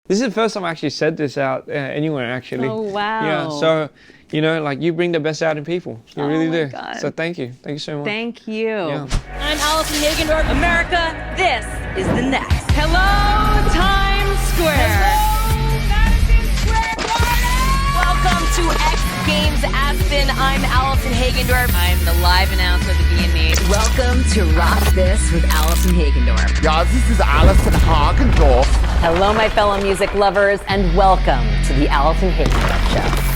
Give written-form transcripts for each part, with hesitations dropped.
This is the first time I actually said this out anywhere, actually. Oh, wow. Yeah, so, you know, like, you bring the best out in people. You really do. God. So thank you. Thank you so much. Thank you. Yeah. I'm Allison Hagendorf. America, this is the next. Hello, Times Square. Hello, Madison Square Garden. Welcome to X Games Aspen. I'm Allison Hagendorf. I'm the live announcer of the B&E. Welcome to Rock This with Allison Hagendorf. Yeah, this is Allison Hagendorf. Hello, my fellow music lovers, and welcome to the Allison Hagendorf Show.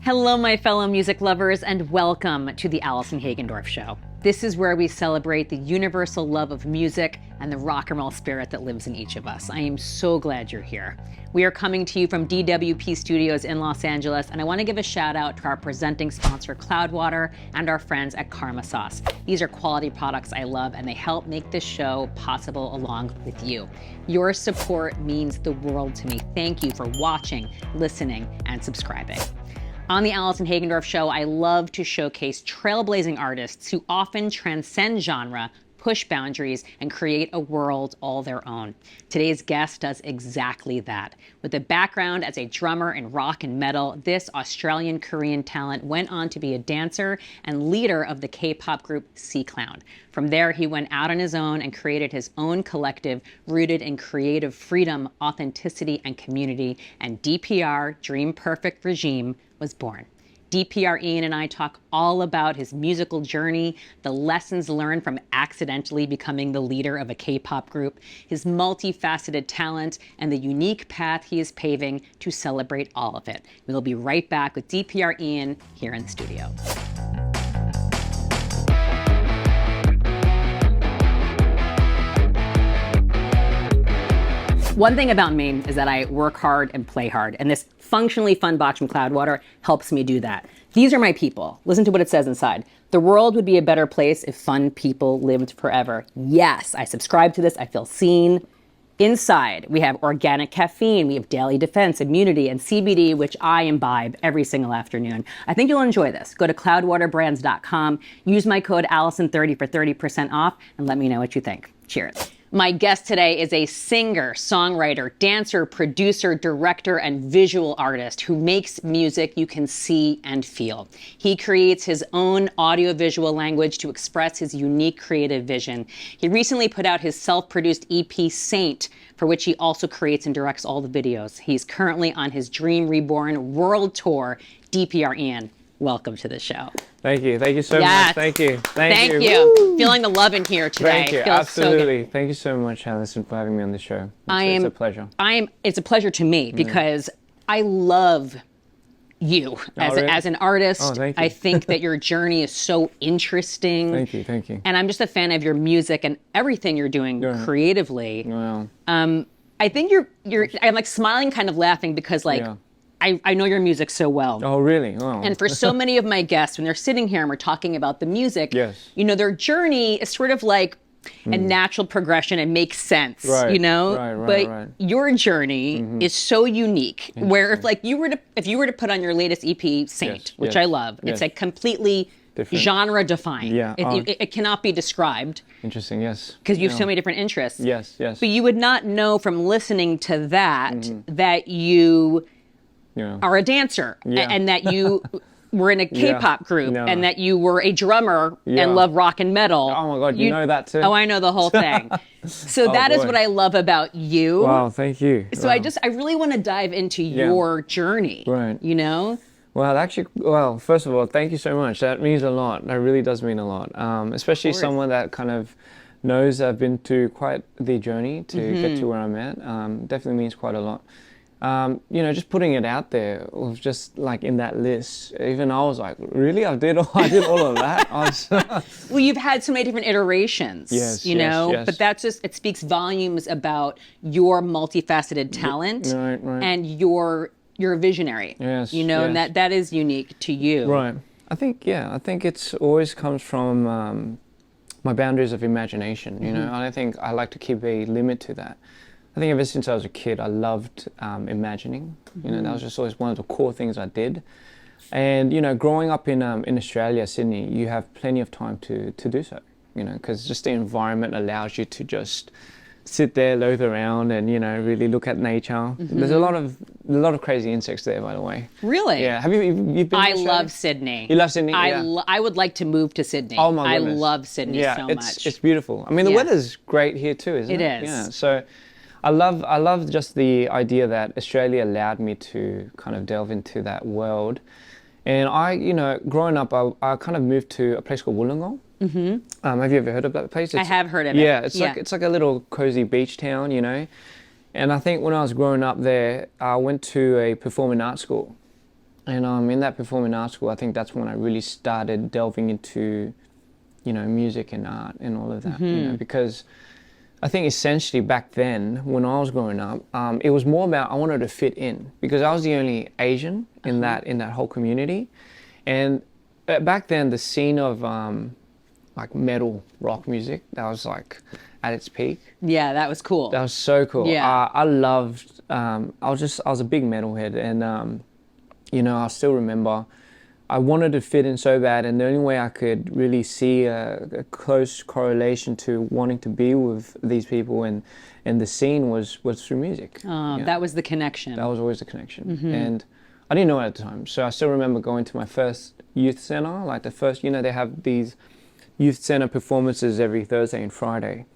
Hello, my fellow music lovers, and welcome to the Allison Hagendorf Show. This is where we celebrate the universal love of music and the rock and roll spirit that lives in each of us. I am so glad you're here. We are coming to you from DWP Studios in Los Angeles, and I want to give a shout out to our presenting sponsor, Cloudwater, and our friends at Karma Sauce. These are quality products I love, and they help make this show possible along with you. Your support means the world to me. Thank you for watching, listening, and subscribing. On the Allison Hagendorf Show, I love to showcase trailblazing artists who often transcend genre, push boundaries, and create a world all their own. Today's guest does exactly that. With a background as a drummer in rock and metal, this Australian-Korean talent went on to be a dancer and leader of the K-pop group C-Clown. From there, he went out on his own and created his own collective rooted in creative freedom, authenticity, and community, and DPR, Dream Perfect Regime, was born. DPR Ian and I talk all about his musical journey, the lessons learned from accidentally becoming the leader of a K-pop group, his multifaceted talent, and the unique path he is paving to celebrate all of it. We'll be right back with DPR Ian here in the studio. One thing about me is that I work hard and play hard, and this functionally fun box from Cloudwater helps me do that. These are my people. Listen to what it says inside. The world would be a better place if fun people lived forever. Yes, I subscribe to this. I feel seen. Inside, we have organic caffeine, we have daily defense, immunity, and CBD, which I imbibe every single afternoon. I think you'll enjoy this. Go to cloudwaterbrands.com, use my code Allison30 for 30% off, and let me know what you think. Cheers. My guest today is a singer, songwriter, dancer, producer, director, and visual artist who makes music you can see and feel. He creates his own audiovisual language to express his unique creative vision. He recently put out his self-produced EP, Saint, for which he also creates and directs all the videos. He's currently on his Dream Reborn world tour. DPR Ian, welcome to the show. Thank you. Thank you so much. Thank you. Thank you. Woo. Feeling the love in here today. Thank you. Feels Absolutely. So Thank you so much, Allison, for having me on the show. It's a pleasure. It's a pleasure to me because I love you as an artist. Oh, thank you. I think that your journey is so interesting. Thank you. Thank you. And I'm just a fan of your music and everything you're doing creatively. Wow. I think I'm like smiling, kind of laughing because I know your music so well. Oh, really? Oh. And for so many of my guests, when they're sitting here and we're talking about the music, you know, their journey is sort of like a natural progression and makes sense, you know? But your journey is so unique, where if you were to put on your latest EP, Saint, which I love, it's like completely different. Genre defined. Yeah. It cannot be described. Interesting, yes. Because you have so many different interests. Yes, yes. But you would not know from listening to that that you are a dancer and that you were in a K-pop group and that you were a drummer and love rock and metal. Oh my God, you know that too? Oh, I know the whole thing. So that is what I love about you. Wow, thank you. So I really want to dive into your journey, you know? Well, first of all, thank you so much. That means a lot. That really does mean a lot. Especially someone that kind of knows I've been through quite the journey to get to where I'm at. Definitely means quite a lot. You know, just putting it out there was just like in that list. Even I was like, really? I did all of that? Well, you've had so many different iterations, you know, yes. But that's just, it speaks volumes about your multifaceted talent and you're a visionary, you know, and that is unique to you. Right. I think it's always comes from my boundaries of imagination, you know, and I think I like to keep a limit to that. I think ever since I was a kid, I loved imagining. You know, that was just always one of the core things I did. And you know, growing up in Australia, Sydney, you have plenty of time to do so. You know, because just the environment allows you to just sit there, loaf around, and really look at nature. There's a lot of crazy insects there, by the way. Really? Yeah. Have you been? I love Sydney. You love Sydney? I would like to move to Sydney. Oh my goodness. I love Sydney so much. It's beautiful. I mean, the weather's great here too, isn't it? It is. Yeah. So, I love just the idea that Australia allowed me to kind of delve into that world. And growing up, I kind of moved to a place called Wollongong. Have you ever heard of that place? I have heard of it. Yeah, it's like a little cozy beach town, And I think when I was growing up there, I went to a performing arts school. And in that performing arts school, I think that's when I really started delving into, music and art and all of that, because I think essentially back then, when I was growing up, it was more about I wanted to fit in because I was the only Asian in that whole community. And back then, the scene of like metal rock music, that was like at its peak. Yeah, that was cool. That was so cool. Yeah. I loved, I was a big metalhead, and I still remember I wanted to fit in so bad, and the only way I could really see a close correlation to wanting to be with these people and the scene was through music. That was the connection. That was always the connection. And I didn't know it at the time. So I still remember going to my first youth center, like the first, they have these youth center performances every Thursday and Friday.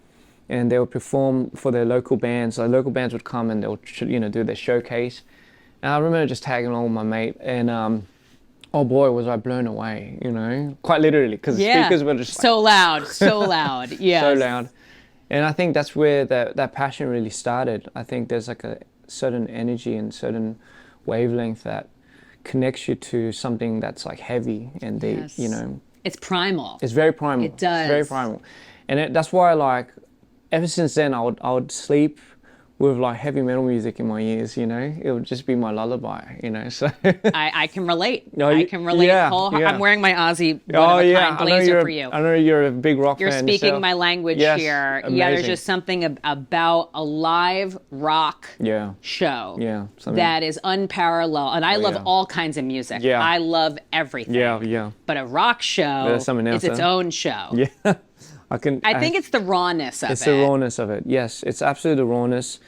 And they would perform for their local bands. So local bands would come and they'll, do their showcase. And I remember just tagging along with my mate, and oh boy, was I blown away, quite literally, because the speakers were just so loud, so loud, yeah, so loud. And I think that's where that passion really started. I think there's like a certain energy and certain wavelength that connects you to something that's like heavy and deep, It's primal. It's very primal. It does. It's very primal. And that's why, ever since then, I would sleep with like heavy metal music in my ears, it would just be my lullaby, so. I can relate. No, I can relate. yeah. I'm wearing my Aussie one-of-a-kind blazer for you. I know you're a big rock You're fan. You're speaking yourself. my language yes, here. Amazing. Yeah, there's just something about a live rock show that is unparalleled. And I love all kinds of music. Yeah. I love everything. Yeah. But a rock show is its own show. Yeah. I think it's the rawness of it. It's the rawness of it. Yes, it's absolutely the rawness.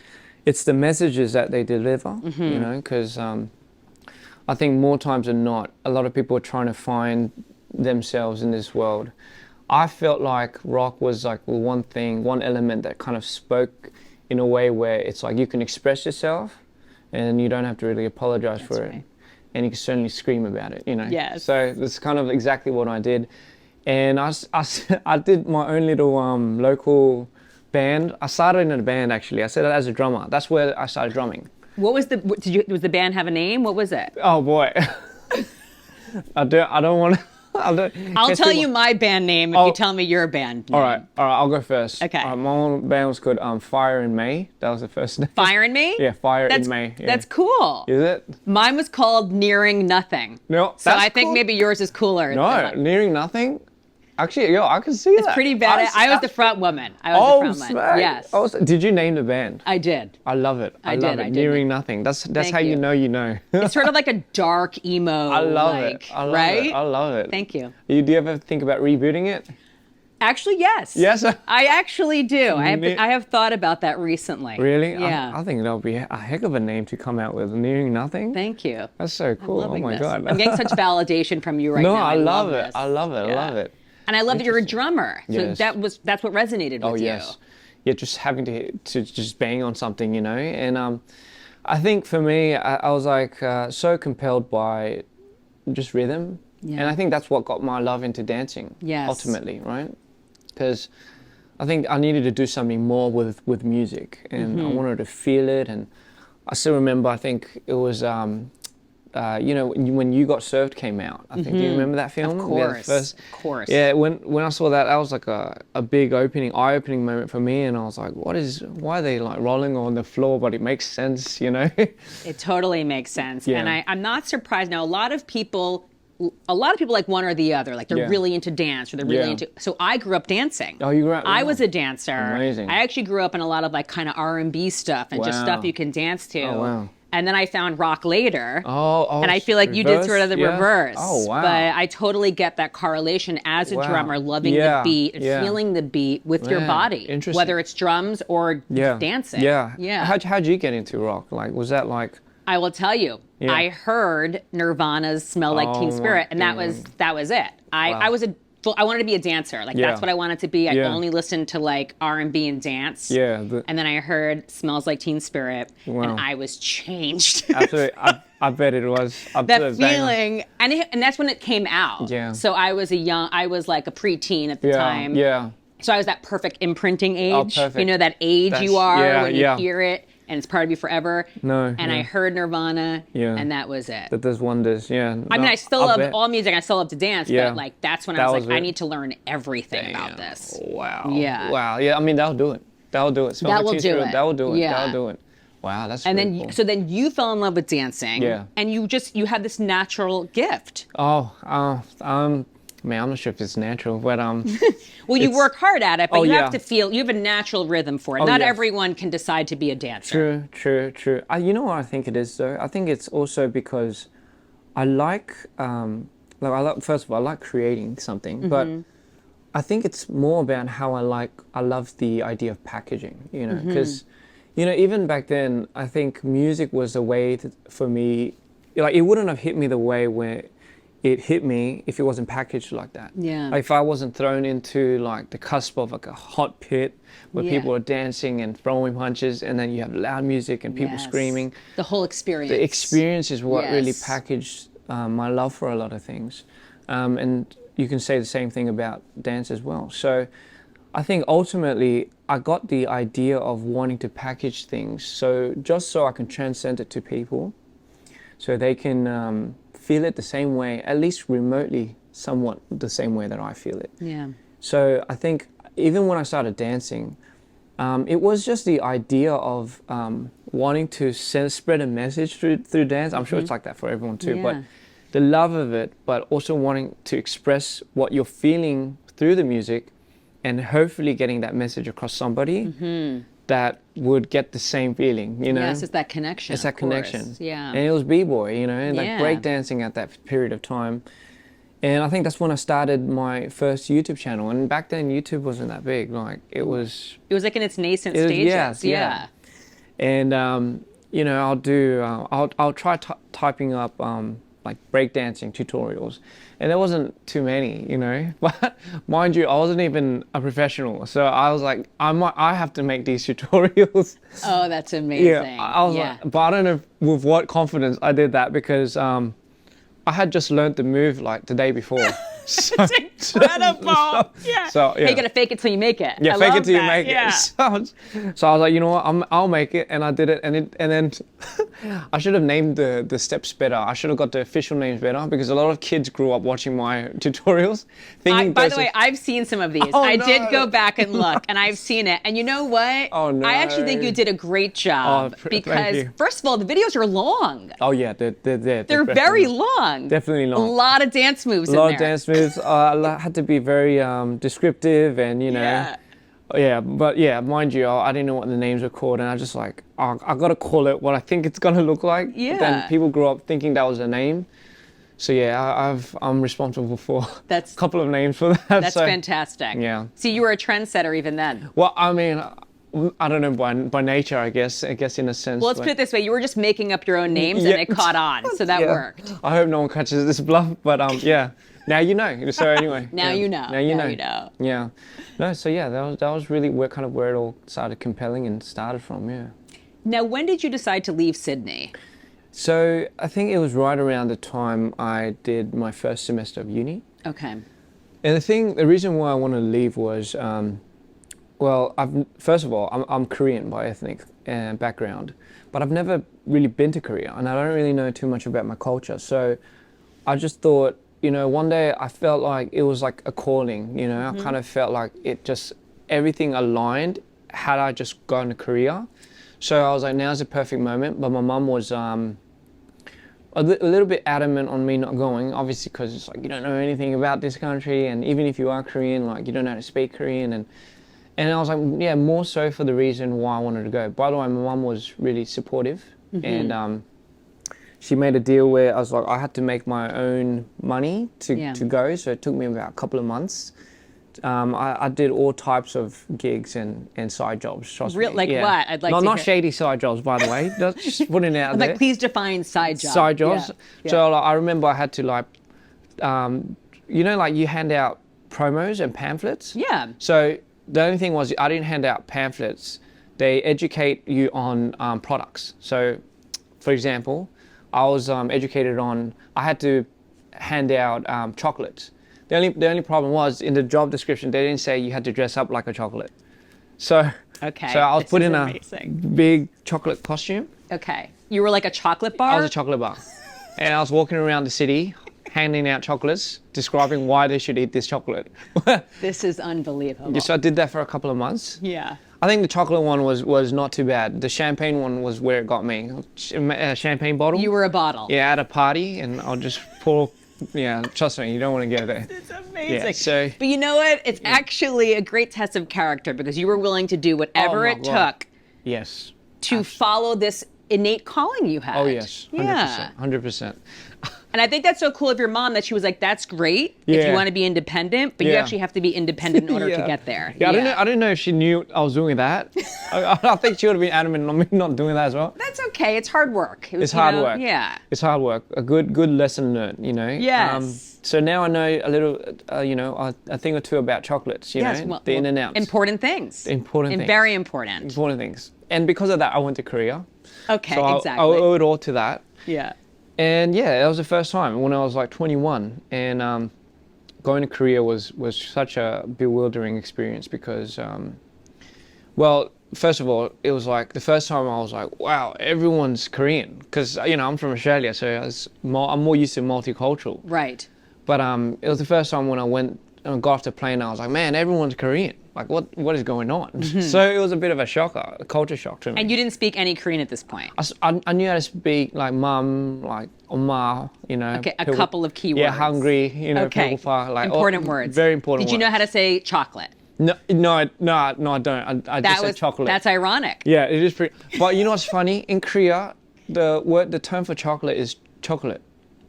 It's the messages that they deliver, because I think more times than not, a lot of people are trying to find themselves in this world. I felt like rock was like one element that kind of spoke in a way where it's like you can express yourself and you don't have to really apologize for it. And you can certainly scream about it, Yes. So that's kind of exactly what I did. And I did my own little local band. I started in a band actually. I started as a drummer. That's where I started drumming. What was was the band have a name? What was it? Oh boy. I don't want to. I'll tell you my band name if you tell me your band name. All right, I'll go first. Okay. My own band was called Fire in May. That was the first name. Fire in May? Yeah, Fire in May. Yeah. That's cool. Is it? Mine was called Nearing Nothing. No, so I think maybe yours is cooler. No, Nearing Nothing? Actually, I can see that. It's pretty bad. I was the front woman. Yes. Oh, did you name the band? I did. I love it. I love it. did. Nearing Nothing. That's how you know you know. It's sort of like a dark emo. I love it. I love it. Thank you. Do you ever think about rebooting it? Actually, yes. Yes? I actually do. I have thought about that recently. Really? Yeah. I think that'll be a heck of a name to come out with. Nearing Nothing? Thank you. That's so cool. Oh my God. I'm getting such validation from you right now. No, I love it. This. I love it. I love it. And I love that you're a drummer. So Yes. that's what resonated with you. Oh, yes. Yeah, just having to just bang on something, And I think for me, I was like so compelled by just rhythm. Yeah. And I think that's what got my love into dancing, ultimately, right? Because I think I needed to do something more with music. And I wanted to feel it. And I still remember, I think it was... when You Got Served came out, I think. Do you remember that film? Of course. Of course. Yeah, when I saw that was like a big eye-opening moment for me, and I was like, why are they like rolling on the floor? But it makes sense, It totally makes sense. Yeah. And I'm not surprised. Now, a lot of people like one or the other. Like they're really into dance or they're really into... So I grew up dancing. Oh, you grew up... I was a dancer. Amazing. I actually grew up in a lot of like kind of R&B stuff and just stuff you can dance to. Oh, wow. And then I found rock later. Oh, and I feel like you did sort of the yeah. reverse. Oh, wow. But I totally get that correlation as a drummer, loving the beat and feeling the beat with your body. Interesting. Whether it's drums or dancing. Yeah. How'd you get into rock? Like, was that like... I will tell you. Yeah. I heard Nirvana's "Smell Like Teen Spirit," and that was it. I wanted to be a dancer. Like that's what I wanted to be. I only listened to like R&B and dance. Yeah. And then I heard "Smells Like Teen Spirit," and I was changed. Absolutely. I bet it was. That feeling, and that's when it came out. Yeah. So I was like a preteen at the time. Yeah. So I was that perfect imprinting age. Perfect. You know that age you are when you hear it. And it's part of you forever. I heard Nirvana, and that was it. That does wonders, I mean, I still love all music. I still love to dance, but like that's when I was like, I need to learn everything about this. Wow. Yeah. Wow. Yeah. I mean, that'll do it. That'll do it. That will do it. That'll do it. Yeah. That'll do it. Wow. That's and really then cool. so then you fell in love with dancing. Yeah. And you had this natural gift. Man, I'm not sure if it's natural, but well, you work hard at it, but you have to feel you have a natural rhythm for it. Not everyone can decide to be a dancer. True. You know what I think it is though? I think it's also because I like first of all, I like creating something, but I think it's more about how I love the idea of packaging, because even back then, I think music was a way for me, like it wouldn't have hit me the way where it hit me if it wasn't packaged like that. Yeah. Like if I wasn't thrown into like the cusp of like a hot pit where people are dancing and throwing punches, and then you have loud music and people screaming. The whole experience. The experience is what really packaged my love for a lot of things. And you can say the same thing about dance as well. So I think ultimately I got the idea of wanting to package things so I can transcend it to people, so they can feel it the same way, at least remotely, somewhat the same way that I feel it. Yeah. So I think even when I started dancing, it was just the idea of wanting to spread a message through dance. I'm sure it's like that for everyone too, but the love of it, but also wanting to express what you're feeling through the music, and hopefully getting that message across somebody that would get the same feeling, Yes, it's that connection. It's that connection. Yeah. And it was b-boy, and like breakdancing at that period of time. And I think that's when I started my first YouTube channel. And back then, YouTube wasn't that big. Like it was like in its nascent stages. Yeah. And I'll try typing up like breakdancing tutorials, and there wasn't too many, but mind you, I wasn't even a professional, so I was like, I have to make these tutorials. Oh, that's amazing. I was like, but I don't know with what confidence I did that, because I had just learned the move like the day before. It's incredible. So you gotta fake it till you make it. Yeah, fake it till you make it. So I was like, you know what, I'll make it, and I did it, and then I should have named the steps better. I should have got the official names better, because a lot of kids grew up watching my tutorials. By the way, I've seen some of these. I did go back and look, and I've seen it. And you know what? Oh no! I actually think you did a great job, because first of all, the videos are long. Oh yeah, they're very long. Definitely long. A lot of dance moves in there. A lot of dance moves. I had to be very descriptive, and but mind you, I didn't know what the names were called, and I just like, I gotta call it what I think it's gonna look like. Yeah. Then people grew up thinking that was a name, so I'm responsible for a couple of names for that. That's fantastic. Yeah. See, you were a trendsetter even then. Well, I mean, I don't know, by nature, I guess in a sense. Well, let's put it this way: you were just making up your own names, and it caught on, so that worked. I hope no one catches this bluff, but yeah. Now you know. So anyway. Now you know. Now you know. Yeah. No. So yeah, that was really where it all started compelling and started from. Yeah. Now, when did you decide to leave Sydney? So I think it was right around the time I did my first semester of uni. Okay. And the reason why I wanted to leave was, first of all, I'm Korean by ethnic background, but I've never really been to Korea, and I don't really know too much about my culture. So I just thought, one day I felt like it was like a calling, I kind of felt like everything aligned had I just gone to Korea. So I was like, now's the perfect moment. But my mum was a little bit adamant on me not going, obviously, because it's like, you don't know anything about this country, and even if you are Korean, like you don't know how to speak Korean, and I was like, yeah, more so for the reason why I wanted to go. By the way, my mum was really supportive and she made a deal where I was like, I had to make my own money to go, so it took me about a couple of months. I did all types of gigs and side jobs. Trust me. Like what? I'd like to not hear. shady side jobs, by the way. Just putting it out there. Like, please define side jobs. Side jobs. Yeah. So like, I remember I had to like, you know, like you hand out promos and pamphlets. Yeah. So the only thing was I didn't hand out pamphlets. They educate you on products. So, for example, I was educated on. I had to hand out chocolates. The only problem was in the job description they didn't say you had to dress up like a chocolate. So Okay. So I was put in amazing. a big chocolate costume. Okay. You were like a chocolate bar? I was a chocolate bar, and I was walking around the city, handing out chocolates, describing why they should eat this chocolate. This is unbelievable. So I did that for a couple of months. Yeah. I think the chocolate one was not too bad. The champagne one was where it got me. A champagne bottle. You were a bottle. Yeah, at a party, and I'll just pour. Yeah, trust me, you don't want to get it. It's amazing. Yeah, so, but you know what? It's actually a great test of character because you were willing to do whatever my it God. took yes. to follow this innate calling you had. Oh yes, 100%. Yeah. 100%. And I think that's so cool of your mom that she was like, "That's great if you Yeah. want to be independent, but you Yeah. actually have to be independent in order to Yeah. get there." Yeah, I didn't know if she knew I was doing that. I think she would have been adamant on me not doing that as well. That's okay. It's hard work. It's hard work. Yeah. It's hard work. A good lesson learned, you know. Yes. So now I know a little, you know, a thing or two about chocolates, you know, the in and outs. Important things. Important things. Very important. Important things. And because of that, I went to Korea. Okay, So exactly. I owe it all to that. Yeah. And yeah, that was the first time when I was like 21. And going to Korea was such a bewildering experience because, well, first of all, it was like the first time I was like, wow, everyone's Korean. Because, you know, I'm from Australia, so I'm more used to multicultural. Right. But it was the first time when I went and got off the plane, I was like, man, everyone's Korean. Like, what is going on? Mm-hmm. So it was a bit of a shocker, a culture shock to me. And you didn't speak any Korean at this point? I knew how to speak like mum, like oma, you know. Okay, a couple of key words. Yeah, hungry, you know, Okay, 배고파, like important words. Very important Did you know words. how to say chocolate? No, I don't. I just said chocolate. That's ironic. Yeah, it is pretty. But you know what's funny? In Korea, the term for chocolate is chocolate.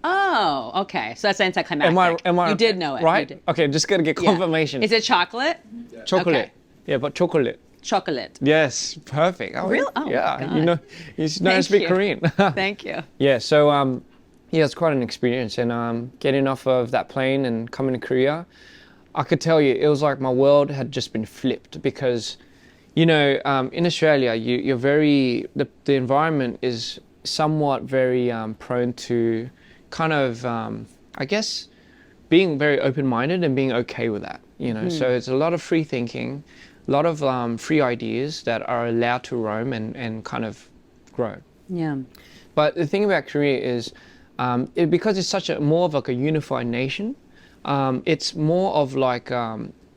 Oh, okay. So that's anticlimactic. Am I? You did know it. Right? You did. Okay, just gotta get Yeah. confirmation. Is it chocolate? chocolate? okay. Yeah, but chocolate. Chocolate. Yes, perfect. Oh, Really? Oh, yeah. God. You know how to Thank speak you. Korean. Thank you. Yeah, so yeah, it's quite an experience, and getting off of that plane and coming to Korea, I could tell you it was like my world had just been flipped because, you know, in Australia, you're very the environment is somewhat very prone to kind of I guess being very open-minded and being okay with that, you know. So it's a lot of free thinking, a lot of free ideas that are allowed to roam and kind of grow. Yeah. But the thing about Korea is, because it's such a more of like a unified nation, it's more of like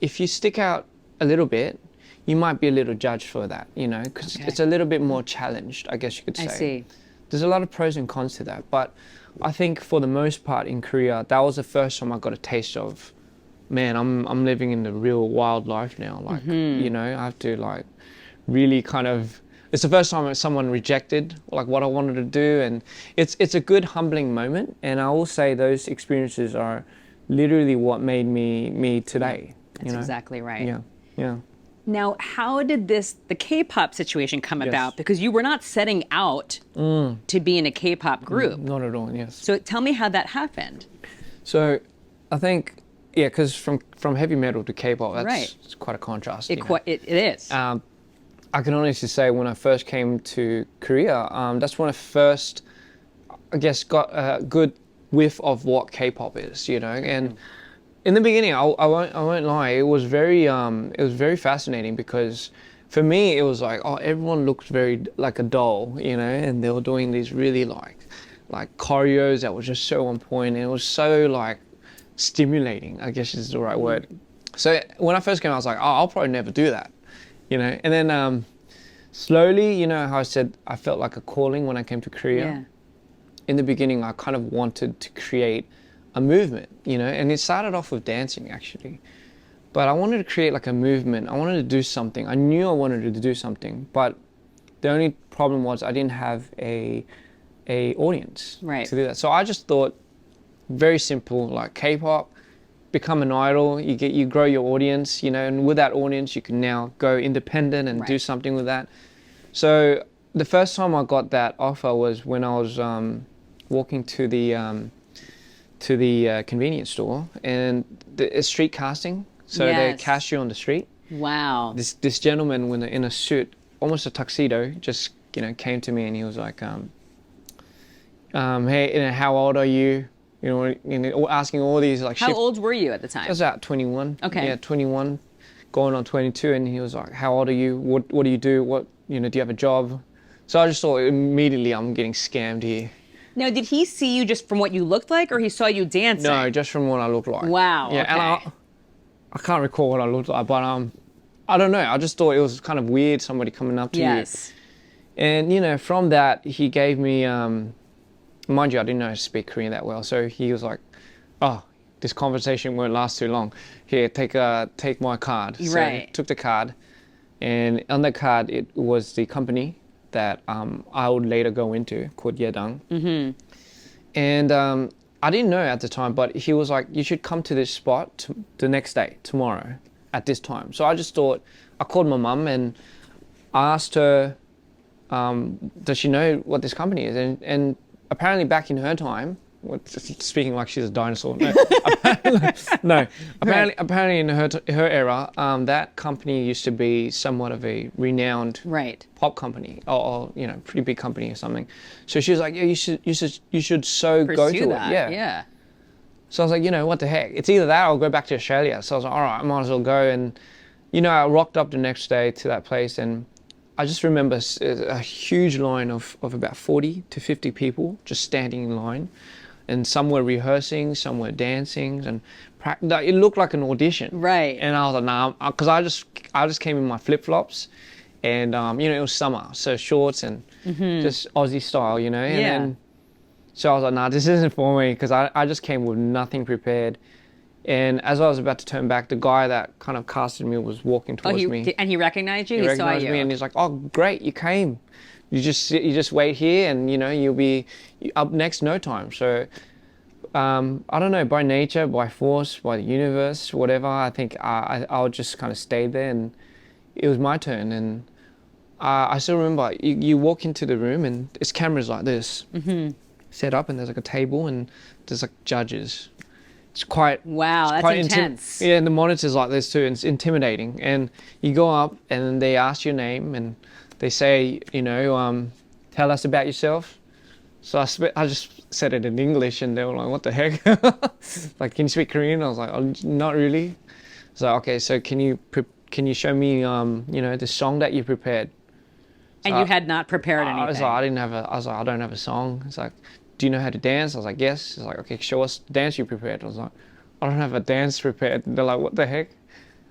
if you stick out a little bit, you might be a little judged for that, you know, because it's a little bit more challenged, I guess you could say. I see. There's a lot of pros and cons to that, but I think for the most part in Korea, that was the first time I got a taste of, man, I'm living in the real wild life now. Like, you know, I have to like really kind of. It's the first time someone rejected like what I wanted to do, and it's a good humbling moment. And I will say those experiences are literally what made me today. That's exactly right. Yeah, yeah. Now, how did the K-pop situation come about? Because you were not setting out to be in a K-pop group. Not at all. Yes. So tell me how that happened. So, I think because from heavy metal to K-pop, that's Right. it's quite a contrast. It is. I can honestly say when I first came to Korea, that's when I first, I guess, got a good whiff of what K-pop is, you know. And in the beginning, I won't lie, it was very fascinating because for me it was like, oh, everyone looked very like a doll, you know, and they were doing these really like choreos that were just so on point, and it was so like stimulating, I guess is the right word. So when I first came, I was like, oh, I'll probably never do that. You know, and then slowly, you know how I said I felt like a calling when I came to Korea. Yeah. In the beginning, I kind of wanted to create a movement, you know, and it started off with dancing actually. But I wanted to create like a movement. I wanted to do something. I knew I wanted to do something, but The only problem was I didn't have a audience Right. to do that. So I just thought, very simple, like K-pop, become an idol, you grow your audience, you know, and with that audience you can now go independent and do something with that. So the first time I got that offer was when I was walking to the convenience store, and it's street casting, so they cast you on the street. Wow. This gentleman in a suit, almost a tuxedo, just came to me and he was like, hey, how old are you? Asking all these like. How old were you at the time? I was about 21. Okay. Yeah, 21, going on 22, and he was like, "How old are you? What do you do? Do you have a job?" So I just thought immediately I'm getting scammed here. Now, did he see you just from what you looked like, or he saw you dancing? No, just from what I looked like. Wow. Yeah, okay. and I can't recall what I looked like, but I don't know. I just thought it was kind of weird, somebody coming up to you. And from that he gave me. Mind you, I didn't know how to speak Korean that well, so he was like, "Oh, this conversation won't last too long. Here, take my card." So he took the card, and on the card it was the company that I would later go into, called Yedang. Mm-hmm. And I didn't know at the time, but he was like, "You should come to this spot the next day, tomorrow, at this time." So I just thought, I called my mum and I asked her, does she know what this company is? And apparently back in her time, speaking like she's a dinosaur. No, apparently in her era, that company used to be somewhat of a renowned pop company, or pretty big company or something. So she was like, "Yeah, you should so pursue go to that. it." Yeah. So I was like, what the heck? It's either that or I'll go back to Australia. So I was like, all right, I might as well go. And I rocked up the next day to that place, and I just remember a huge line of about 40 to 50 people just standing in line, and some were rehearsing, some were dancing, and it looked like an audition. Right. And I was like, nah, because I just came in my flip-flops, and it was summer, so shorts and just Aussie style, And then, so I was like, nah, this isn't for me, because I just came with nothing prepared. And as I was about to turn back, the guy that kind of casted me was walking towards me. And he recognized you? He recognized me, and he's like, "Oh, great, you came. You just wait here, and you'll be up next no time." So I don't know, by nature, by force, by the universe, whatever, I think I'll just kind of stayed there, and it was my turn. And I still remember you walk into the room, and it's cameras like this set up, and there's like a table, and there's like judges. It's quite that's quite intense. Yeah, and the monitors like this too. It's intimidating. And you go up, and they ask your name, and they say, tell us about yourself. So I just said it in English, and they were like, "What the heck?" Like, "Can you speak Korean?" I was like, "Oh, not really." So okay, so can you show me the song that you prepared? So and you had not prepared anything. I was like, I don't have a song. It's like, "Do you know how to dance?" I was like, "Yes." It's like, "Okay, show us the dance you prepared." I was like, "I don't have a dance prepared." They're like, "What the heck?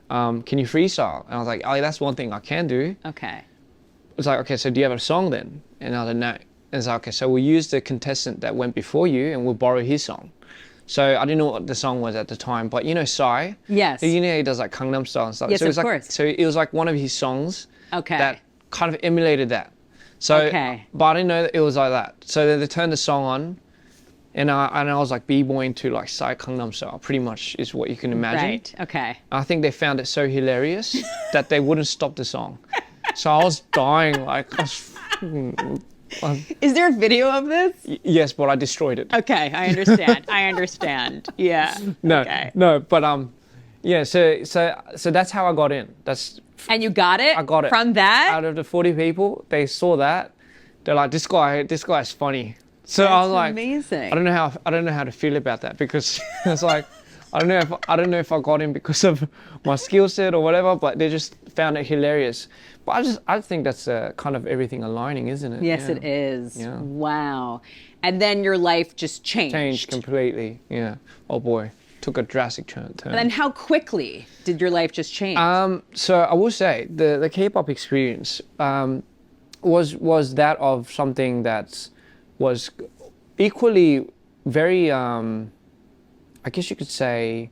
Can you freestyle?" And I was like, "Oh, that's one thing I can do." Okay. It's like, "Okay, so do you have a song then?" And I was like, "No." And it's like, "Okay, so we'll use the contestant that went before you, and we'll borrow his song." So I didn't know what the song was at the time, but Psy. Yes. He does like Gangnam Style and stuff. Yes, so it was of course. So it was like one of his songs. Okay. That kind of emulated that. So, but I didn't know that it was like that. So they turned the song on, and I was like b-boying to like Psy Gangnam Style, pretty much is what you can imagine. Right. Okay. I think they found it so hilarious that they wouldn't stop the song. So I was dying, like. Is there a video of this? Yes, but I destroyed it. Okay, I understand. Yeah. No, okay. no, but yeah. So that's how I got in. And you got it? I got it. From that? Out of the 40 people, they saw that. They're like, this guy's funny. So I was like, amazing. I don't know how to feel about that, because it's like, I don't know if I got in because of my skill set or whatever, but they just found it hilarious. But I think that's kind of everything aligning, isn't it? Yes, it is. Yeah. Wow. And then your life just changed. Changed completely. Yeah. Oh boy. Took a drastic turn. And then how quickly did your life just change? So I will say the K-pop experience was that of something that was equally very, I guess you could say,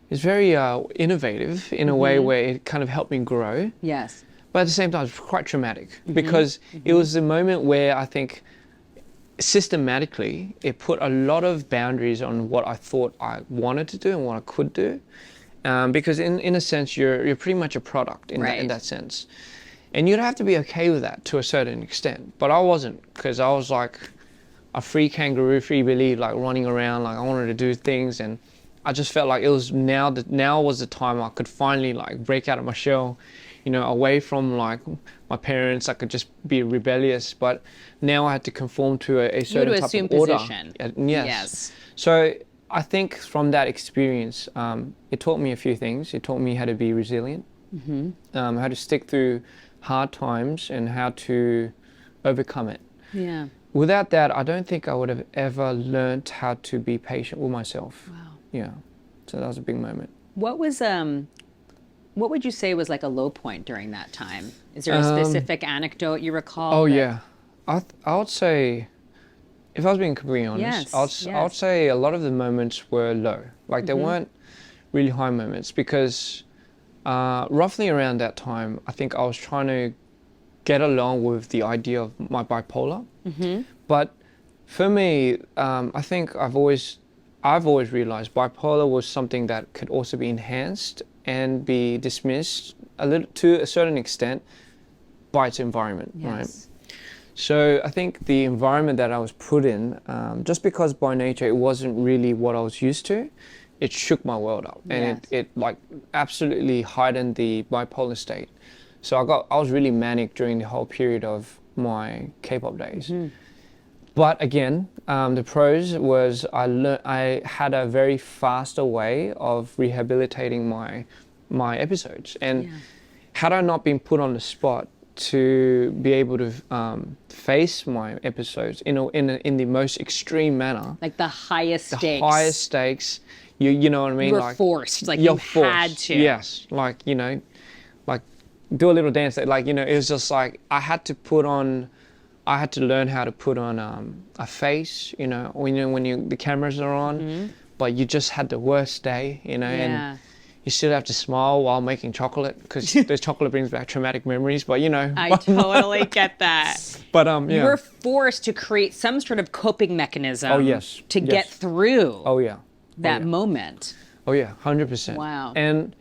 it's very innovative in a way where it kind of helped me grow. Yes. but at the same time, it's quite traumatic because it was the moment where I think systematically it put a lot of boundaries on what I thought I wanted to do and what I could do. Because in a sense, you're pretty much a product in that sense. And you'd have to be okay with that to a certain extent. But I wasn't, because I was like a free kangaroo, free Billy, like running around, like I wanted to do things. And I just felt like it was now was the time I could finally like break out of my shell, you know, away from like my parents. I could just be rebellious, but now I had to conform to a certain type of order. Position. Yes. So I think from that experience, it taught me a few things. It taught me how to be resilient, how to stick through hard times and how to overcome it. Yeah. Without that, I don't think I would have ever learned how to be patient with myself. Wow. Yeah. So that was a big moment. What was what would you say was like a low point during that time? Is there a specific anecdote you recall? Oh yeah, I would say, if I was being completely honest, I would say a lot of the moments were low. Like there weren't really high moments because roughly around that time, I think I was trying to get along with the idea of my bipolar. But for me, I think I've always realized bipolar was something that could also be enhanced and be dismissed a little to a certain extent by its environment, right? So I think the environment that I was put in, just because by nature it wasn't really what I was used to, it shook my world up, and it like absolutely heightened the bipolar state. So I was really manic during the whole period of my K-pop days. But again, the pros was I had a very faster way of rehabilitating my episodes, and had I not been put on the spot to be able to face my episodes in the most extreme manner, like the highest stakes. The highest stakes. You know what I mean? You were like forced, like you had to. Yes, like, you know, like do a little dance. Like, you know, it was just like I had to learn how to put on a face, you know, when the cameras are on, but you just had the worst day, you know, and you still have to smile while making chocolate because the chocolate brings back traumatic memories. But you know, I totally get that. But you were forced to create some sort of coping mechanism. Oh yes. To get through. Oh yeah. That moment. Oh yeah, 100%. Wow. And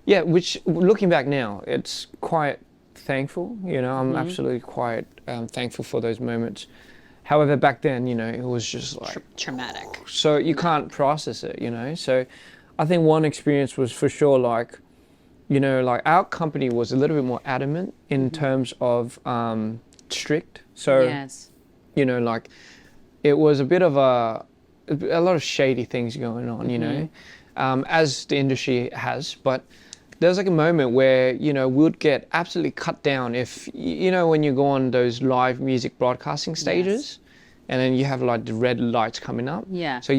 yeah, which looking back now, it's quite thankful. You know, I'm absolutely quite thankful for those moments. However, back then, you know, it was just like traumatic. So you can't process it, you know. So I think one experience was for sure like, you know, like our company was a little bit more adamant in terms of strict. So, you know, like it was a bit of a lot of shady things going on, you know, as the industry has. But there was like a moment where, you know, we would get absolutely cut down if, you know, when you go on those live music broadcasting stages and then you have like the red lights coming up. Yeah. So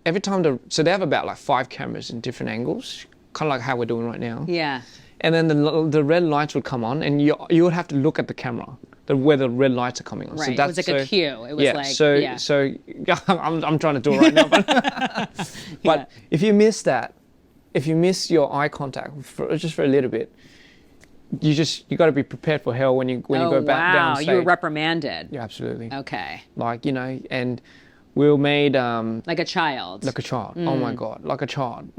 every time so they have about like 5 cameras in different angles, kind of like how we're doing right now. Yeah. And then the red lights would come on and you would have to look at the camera, where the red lights are coming on. Right, so that's, it was like a cue. It was so I'm trying to do it right now. But if you miss that, if you miss your eye contact just for a little bit, you got to be prepared for hell when you go back down stage. You were reprimanded. Yeah, absolutely. Okay. Like, you know, and we were made like a child. Like a child. Oh my God, like a child.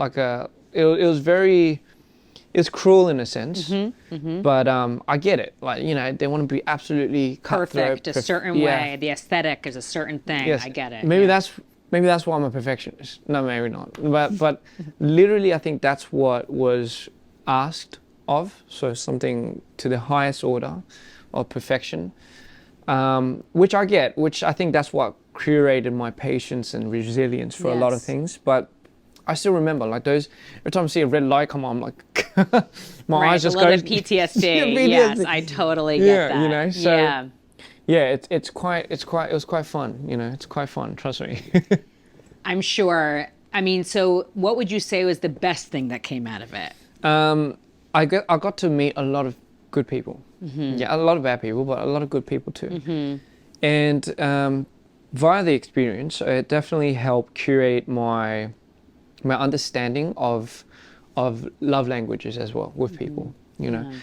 It was cruel in a sense, but I get it. Like, you know, they want to be absolutely perfect, a certain way. The aesthetic is a certain thing. Yes. I get it. Maybe that's why I'm a perfectionist. No, maybe not. But literally, I think that's what was asked of. So something to the highest order of perfection, which I get. Which I think that's what curated my patience and resilience for a lot of things. But I still remember like those. Every time I see a red light come on, I'm like, my eyes just go. A little bit PTSD. Yes, I totally get that. You know. So it was quite fun. You know, it's quite fun. Trust me. I'm sure. I mean, so what would you say was the best thing that came out of it? I got to meet a lot of good people. Yeah, a lot of bad people, but a lot of good people too. And via the experience, it definitely helped curate my understanding of love languages as well with people. You know,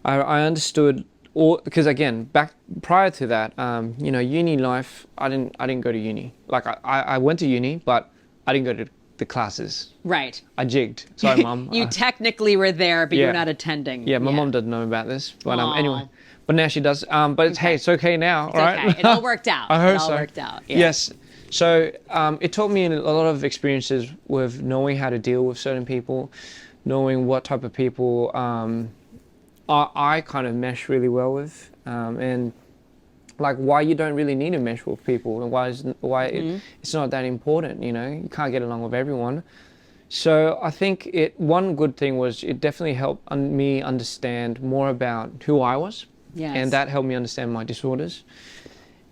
I understood all, because again, back prior to that, you know, uni life, I didn't go to uni. Like I went to uni, but I didn't go to the classes. Right. I jigged. Sorry, Mum. You technically were there, but you're not attending. Yeah, my mom didn't know about this, but anyway. But now she does. But it's, hey, it's okay now, It's right? okay. It all worked out. I hope it all so. worked out. Yeah. Yes. So it taught me a lot of experiences with knowing how to deal with certain people, knowing what type of people I kind of mesh really well with, and like why you don't really need to mesh with people, and why it's not that important. You know, you can't get along with everyone. So I think one good thing was it definitely helped me understand more about who I was. Yes. And that helped me understand my disorders.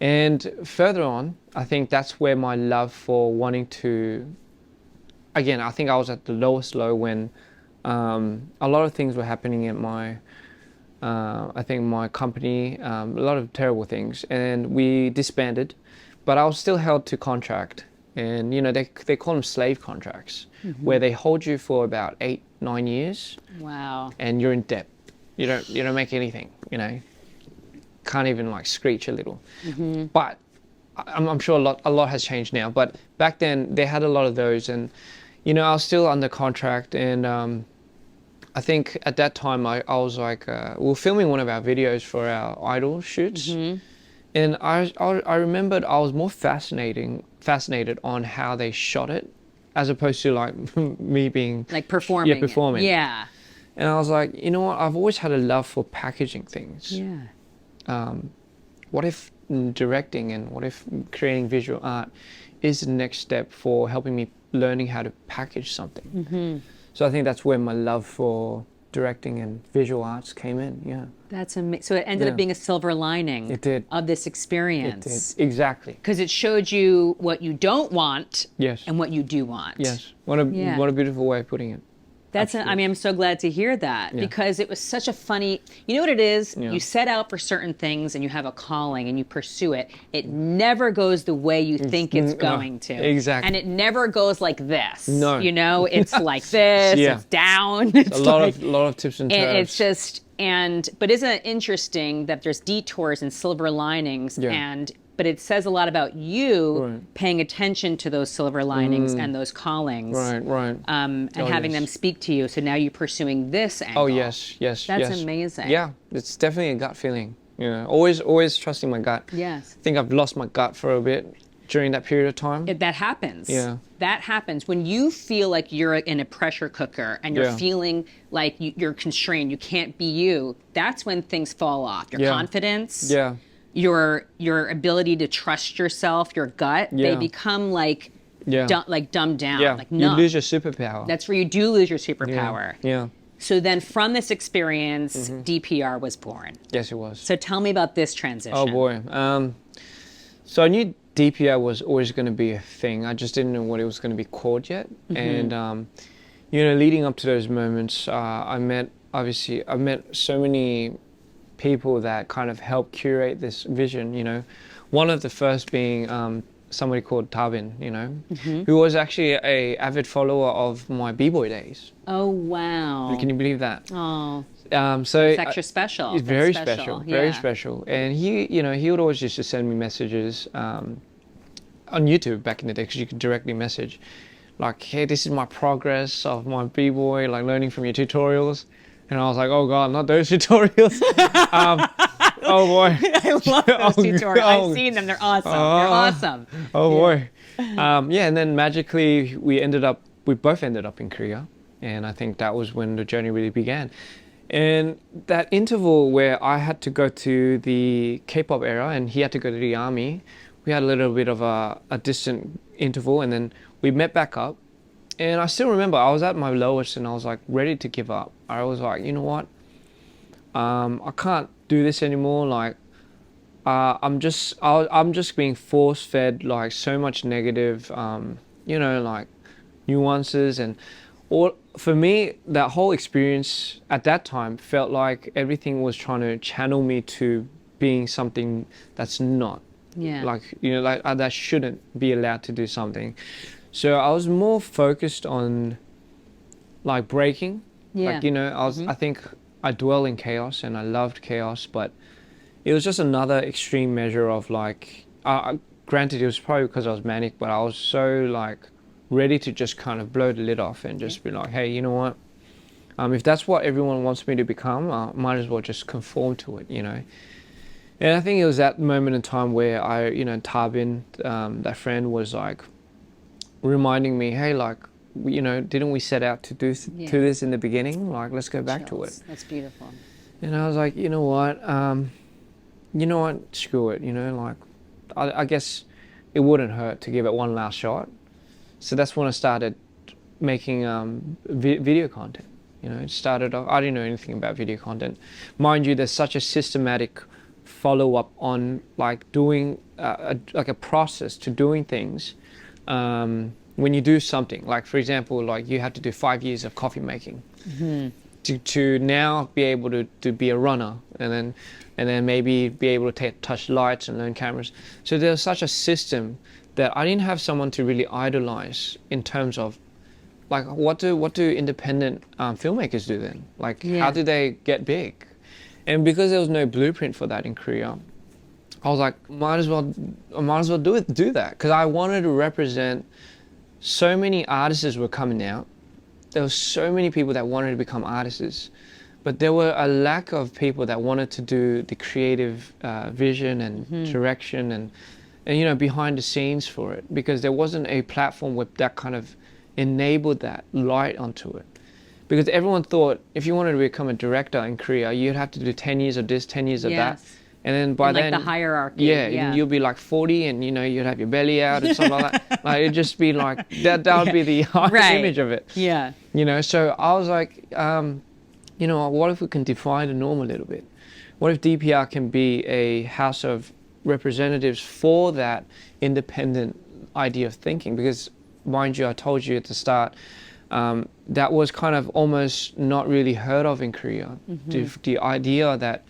And further on, I think that's where my love for wanting to, again, I think I was at the lowest low when a lot of things were happening at I think my company, a lot of terrible things, and we disbanded, but I was still held to contract. And, you know, they call them slave contracts, where they hold you for about 8-9 years. Wow. And you're in debt. You don't make anything, you know. Can't even like screech a little. But I'm sure a lot has changed now. But back then they had a lot of those, and you know I was still under contract. And I think at that time I was like we were filming one of our videos for our idol shoots, and I remembered I was more fascinated on how they shot it, as opposed to like me being like performing. Yeah, performing. Yeah. And I was like, you know what? I've always had a love for packaging things. Yeah. What if directing and what if creating visual art is the next step for helping me learning how to package something? So I think that's where my love for directing and visual arts came in. Yeah. That's amazing. So it ended up being a silver lining. It did. Of this experience. It did. Exactly. Because it showed you what you don't want. Yes. And what you do want. Yes. What a beautiful way of putting it. I mean, I'm so glad to hear that, because it was such a funny, you know what it is? Yeah. You set out for certain things and you have a calling and you pursue it. It never goes the way you think it's going to. Exactly. And it never goes like this. No. You know, it's like this, it's down. It's a lot of tips and turns. And it's just, but isn't it interesting that there's detours and silver linings but it says a lot about you paying attention to those silver linings and those callings. Right. And having them speak to you. So now you're pursuing this angle. Oh, yes. That's amazing. Yeah, it's definitely a gut feeling. You know, always trusting my gut. Yes. I think I've lost my gut for a bit during that period of time. That happens. Yeah. That happens. When you feel like you're in a pressure cooker and you're feeling like you're constrained, you can't be you, that's when things fall off. Your confidence. Yeah. Your ability to trust yourself, your gut, they become like dumbed down, like numb. You lose your superpower. That's where you do lose your superpower. Yeah. So then from this experience, DPR was born. Yes, it was. So tell me about this transition. Oh boy. So I knew DPR was always going to be a thing. I just didn't know what it was going to be called yet. And you know, leading up to those moments, I met so many people that kind of helped curate this vision, you know. One of the first being somebody called Tabin, you know, who was actually a avid follower of my b-boy days. Oh, wow. Can you believe that? Oh. So it's extra special. It's very special. Very special. And he would always just send me messages on YouTube back in the day, because you could directly message like, hey, this is my progress of my b-boy, like learning from your tutorials. And I was like, oh God, not those tutorials. Oh boy. I love those tutorials. I've seen them. They're awesome. They're awesome. Oh boy. And then magically we both ended up in Korea. And I think that was when the journey really began. And that interval where I had to go to the K-pop era and he had to go to the army, we had a little bit of a distant interval, and then we met back up. And I still remember I was at my lowest and I was like ready to give up. I was like, you know what? I can't do this anymore. Like, I'm just being force fed like so much negative, you know, like nuances and all. For me, that whole experience at that time felt like everything was trying to channel me to being something that's not. Yeah. Like, you know, like that shouldn't be allowed to do something. So I was more focused on like breaking. Yeah. Like, you know, I think I dwell in chaos and I loved chaos, but it was just another extreme measure of like, granted it was probably because I was manic, but I was so like ready to just kind of blow the lid off and just be like, hey, you know what? If that's what everyone wants me to become, I might as well just conform to it, you know? And I think it was that moment in time where I, you know, Tarbin, that friend was like reminding me, hey, like, you know, didn't we set out to do to this in the beginning? Like, let's go back to it. That's beautiful. And I was like, you know what, screw it, you know, like, I guess it wouldn't hurt to give it one last shot. So that's when I started making video content. You know, it started off, I didn't know anything about video content. Mind you, there's such a systematic follow-up on like doing like a process to doing things. When you do something, like for example, like you have to do 5 years of coffee making to now be able to be a runner, and then maybe be able to touch lights and learn cameras. So there's such a system that I didn't have someone to really idolize in terms of like what do independent filmmakers do then? Like how do they get big? And because there was no blueprint for that in Korea, I was like, might as well do that, because I wanted to represent so many artists were coming out. There were so many people that wanted to become artists, but there were a lack of people that wanted to do the creative vision and direction and you know, behind the scenes for it, because there wasn't a platform with that kind of enabled that light onto it. Because everyone thought if you wanted to become a director in Korea, you'd have to do 10 years of this, 10 years of that. And then by then, like the hierarchy. Yeah, you'll be like 40 and you know, you'd have your belly out and something like that. Like it'd just be like, that would be the image of it. Yeah. You know, so I was like, you know, what if we can define the norm a little bit? What if DPR can be a house of representatives for that independent idea of thinking? Because mind you, I told you at the start, that was kind of almost not really heard of in Korea. The idea that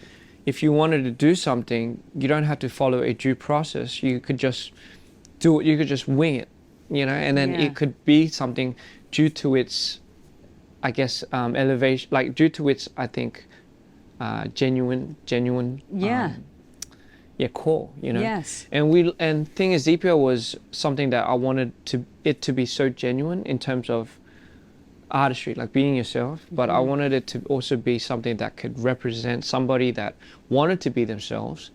if you wanted to do something, you don't have to follow a due process. You could just do it. You could just wing it, you know, and then it could be something due to its, I guess, elevation, like due to its, I think, genuine, core, you know. Yes. And thing is, DPR was something that I wanted it to be so genuine in terms of artistry, like being yourself, but I wanted it to also be something that could represent somebody that wanted to be themselves,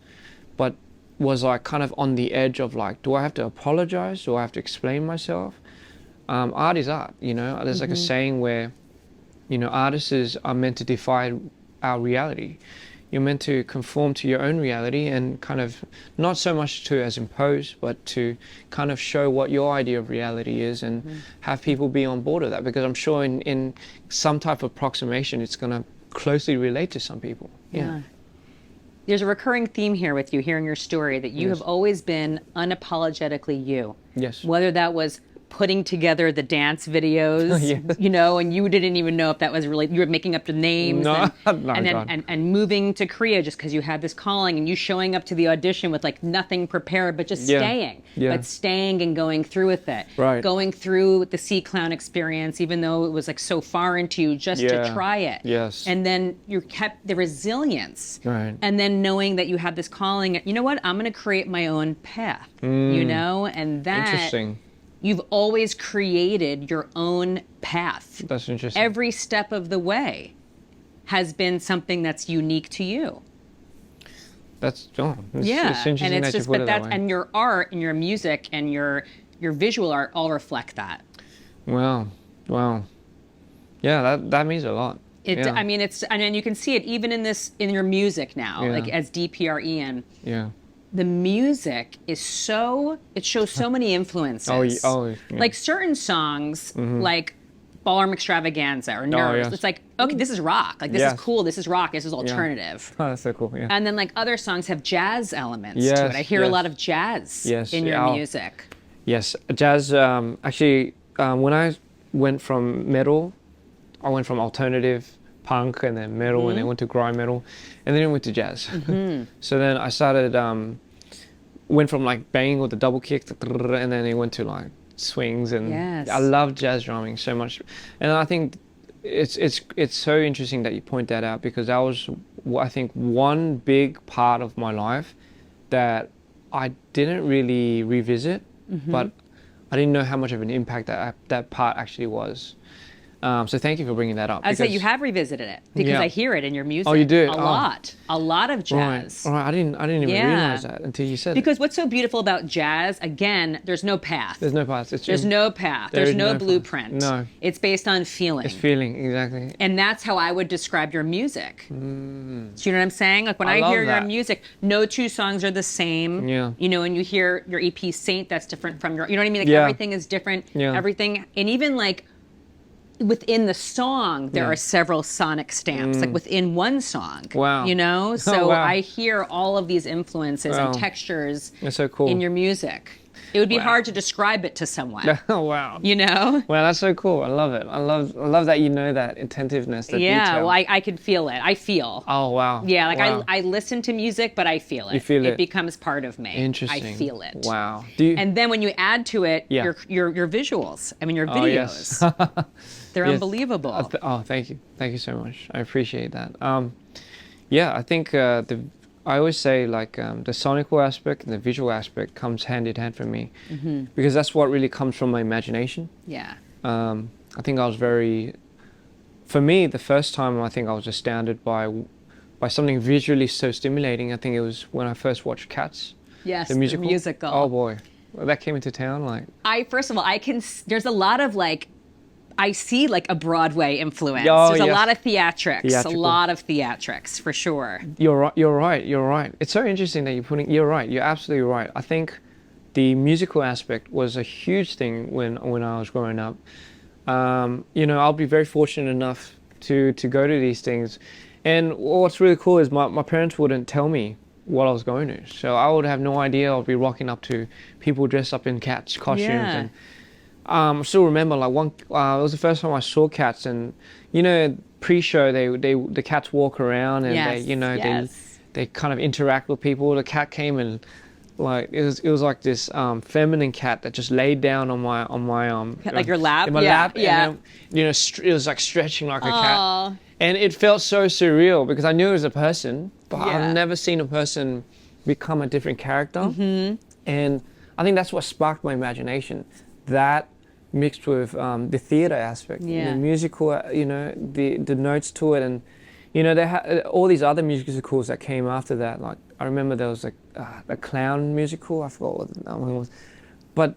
but was like kind of on the edge of like, do I have to apologize? Do I have to explain myself? Art is art, you know. There's like a saying where, you know, artists are meant to defy our reality. You're meant to conform to your own reality and kind of not so much to as impose, but to kind of show what your idea of reality is and have people be on board with that, because I'm sure in some type of approximation it's going to closely relate to some people. Yeah. There's a recurring theme here with you, hearing your story, that you have always been unapologetically you. Yes. Whether that was putting together the dance videos, you know, and you didn't even know if that was really, you were making up the names and moving to Korea just because you had this calling, and you showing up to the audition with like nothing prepared, but just staying and going through with it. Right. Going through the Sea Clown experience, even though it was like so foreign to you, just to try it. Yes. And then you kept the resilience. Right. And then knowing that you had this calling, you know what, I'm going to create my own path, you know, and that. Interesting. You've always created your own path. That's interesting. Every step of the way has been something that's unique to you. It's interesting and it's that just, you put but it that's, that way. and your art and your music and your visual art all reflect that. Wow. Yeah, that means a lot. I mean, and you can see it even in your music now, like as DPR Ian. Yeah. The music is it shows so many influences. Like certain songs, like Ballroom Extravaganza or Nerves, it's like, okay, this is rock. Like, this is cool, this is rock, this is alternative. Oh, that's so cool, yeah. And then, like, other songs have jazz elements to it. I hear a lot of jazz in your music. Yes, jazz, actually, when I went from metal, I went from alternative, punk, and then metal, and then went to grime metal, and then I went to jazz. So then I started, went from like banging with the double kick, and then it went to like swings, and I love jazz drumming so much. And I think it's so interesting that you point that out, because that was, I think, one big part of my life that I didn't really revisit, but I didn't know how much of an impact that part actually was. So thank you for bringing that up. I'd say you have revisited it, because I hear it in your music. Oh, you do? A lot of jazz. Right. I didn't even realize that until you said it. Because what's so beautiful about jazz, again, there's no path. There's no path. There's no path. There's no blueprint. No. It's based on feeling. It's feeling, exactly. And that's how I would describe your music. Do you know what I'm saying? Like when I hear your music, no two songs are the same. Yeah. You know, and you hear your EP Saint, that's different from your, you know what I mean? Like everything is different. Yeah. Everything, and even like within the song, there are several sonic stamps, like within one song. Wow. You know? So wow. I hear all of these influences and textures That's so cool. in your music. It would be hard to describe it to someone. Oh, wow. You know? Well, that's so cool. I love it. I love that you know that attentiveness, that detail. Well, I could feel it. I feel. Oh, wow. Yeah, like wow. I listen to music, but I feel it. You feel it. It becomes part of me. Interesting. I feel it. Wow. And then when you add to it your visuals, I mean your videos, they're unbelievable. Oh, thank you. Thank you so much. I appreciate that. I think I always say like the sonical aspect and the visual aspect comes hand in hand for me, because that's what really comes from my imagination. Yeah. I think I was for me, the first time I think I was astounded by something visually so stimulating. I think it was when I first watched Cats. Yes, the musical. Oh boy, well, that came into town like. First of all, there's a lot of like, I see like a Broadway influence. Oh, There's a yes. lot of theatrics, A lot of theatrics for sure. You're right. It's so interesting that you're right. You're absolutely right. I think the musical aspect was a huge thing when I was growing up. I'll be very fortunate enough to go to these things. And what's really cool is my parents wouldn't tell me what I was going to. So I would have no idea. I'd be rocking up to people dressed up in Cats costumes. Yeah. And I still remember like it was the first time I saw Cats, and pre-show the cats walk around and they kind of interact with people. The cat came and like it was like this feminine cat that just laid down on my like your lap. In my lap. And it was like stretching like a cat, and it felt so surreal because I knew it was a person, but I've never seen a person become a different character. And I think that's what sparked my imagination. That mixed with the theater aspect, the musical, the notes to it, and they had all these other musicals that came after that. Like I remember there was like a clown musical. I forgot what the name was, but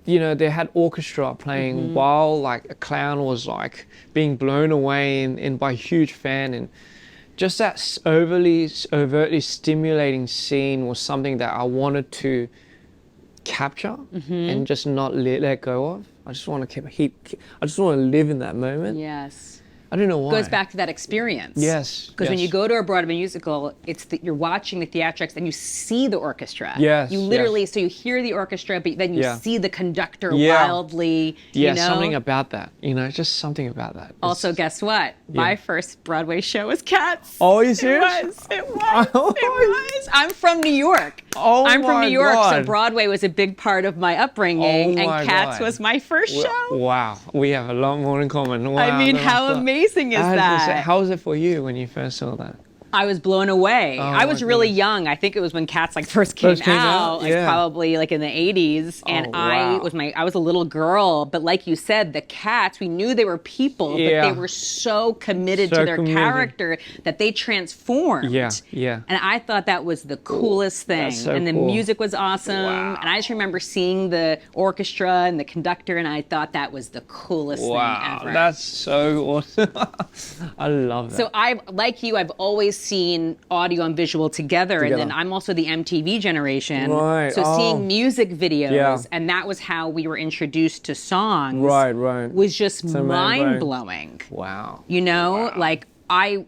they had orchestra playing while like a clown was like being blown away and by a huge fan, and just that overtly stimulating scene was something that I wanted to capture and just not let go of. I just want to I just want to live in that moment. Yes. I don't know why. It goes back to that experience. Yes. Because when you go to a Broadway musical, you're watching the theatrics and you see the orchestra. Yes. You literally, so you hear the orchestra, but then you see the conductor Yeah. wildly. Yeah, something about that. Just something about that. Also, guess what? My first Broadway show was Cats. Oh, are you serious? It was. I'm from New York. Oh, I'm from my New York, God. so Broadway was a big part of my upbringing, Oh, my and Cats God. was my first show. Wow, we have a lot more in common. Wow, I mean, that's how so- amazing is I had to that? say, how was it for you when you first saw that? I was blown away. I was my really goodness. young. I think it was when Cats first came out, like yeah. probably like in the 80s. And wow. I was a little girl, but like you said, the Cats, we knew they were people, but Yeah. they were so committed So to their committed. character that they transformed. Yeah, yeah. And I thought that was the coolest thing. That's so and the cool. music was awesome. Wow. And I just remember seeing the orchestra and the conductor, and I thought that was the coolest thing ever. That's so awesome. I love that. So I've always seen audio and visual together. And then I'm also the MTV generation. Right. So seeing music videos, Yeah. and that was how we were introduced to songs. Right. Was just So mind blowing. Wow. Like I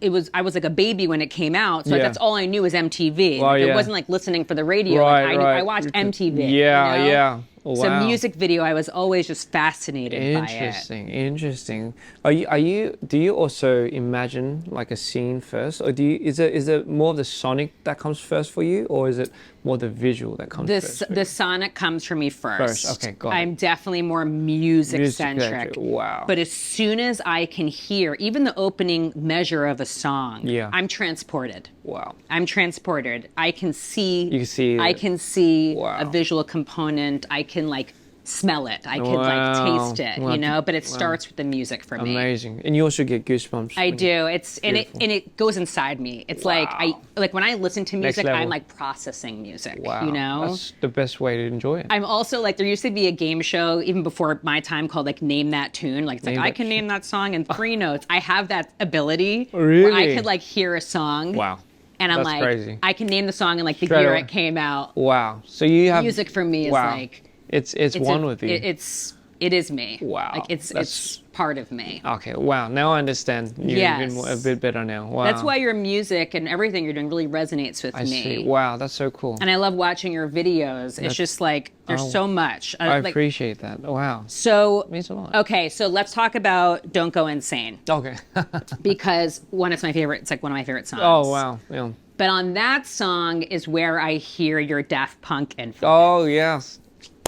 was like a baby when it came out, so Yeah. that's all I knew was MTV. Well, Like, yeah. It wasn't like listening for the radio. Right, like, right. I watched MTV. Yeah, yeah. So Wow. music video, I was always just fascinated by it. Interesting. Do you also imagine like a scene first, or is it more of the sonic that comes first for you, or is it more the visual that comes first? The sonic comes for me first. Okay, got it. I'm definitely more music-centric. Wow. But as soon as I can hear even the opening measure of a song, Yeah. I'm transported. Wow. I'm transported. I can see. You can see I it. can see Wow. a visual component. I can like smell it. I can Wow. like taste it. Wow. You know. But it starts with the music for me. Amazing. And you also get goosebumps. I do. It's and it goes inside me. It's like when I listen to music, level. I'm like processing music. Wow. You know. That's the best way to enjoy it. I'm also like, there used to be a game show even before my time called like Name That Tune. Like, it's like, I can name that song in 3 notes. I have that ability where I Really? could like hear a song. Wow. And I'm That's like, crazy. I can name the song and like the Straight year away. it came out. Wow. So you have Music for me is wow. like, it's one with you. it is me. Wow. Like it's part of me. Okay. Wow. Now I understand you Yes. a bit better now. Wow. That's why your music and everything you're doing really resonates with I me. see. Wow. That's so cool. And I love watching your videos. It's just like, there's so much. I Like, appreciate that. Wow. so, Means a lot. okay, so let's talk about Don't Go Insane. Okay. Because one, it's like one of my favorite songs. Oh wow. Yeah. But on that song is where I hear your Daft Punk influence. Oh yes.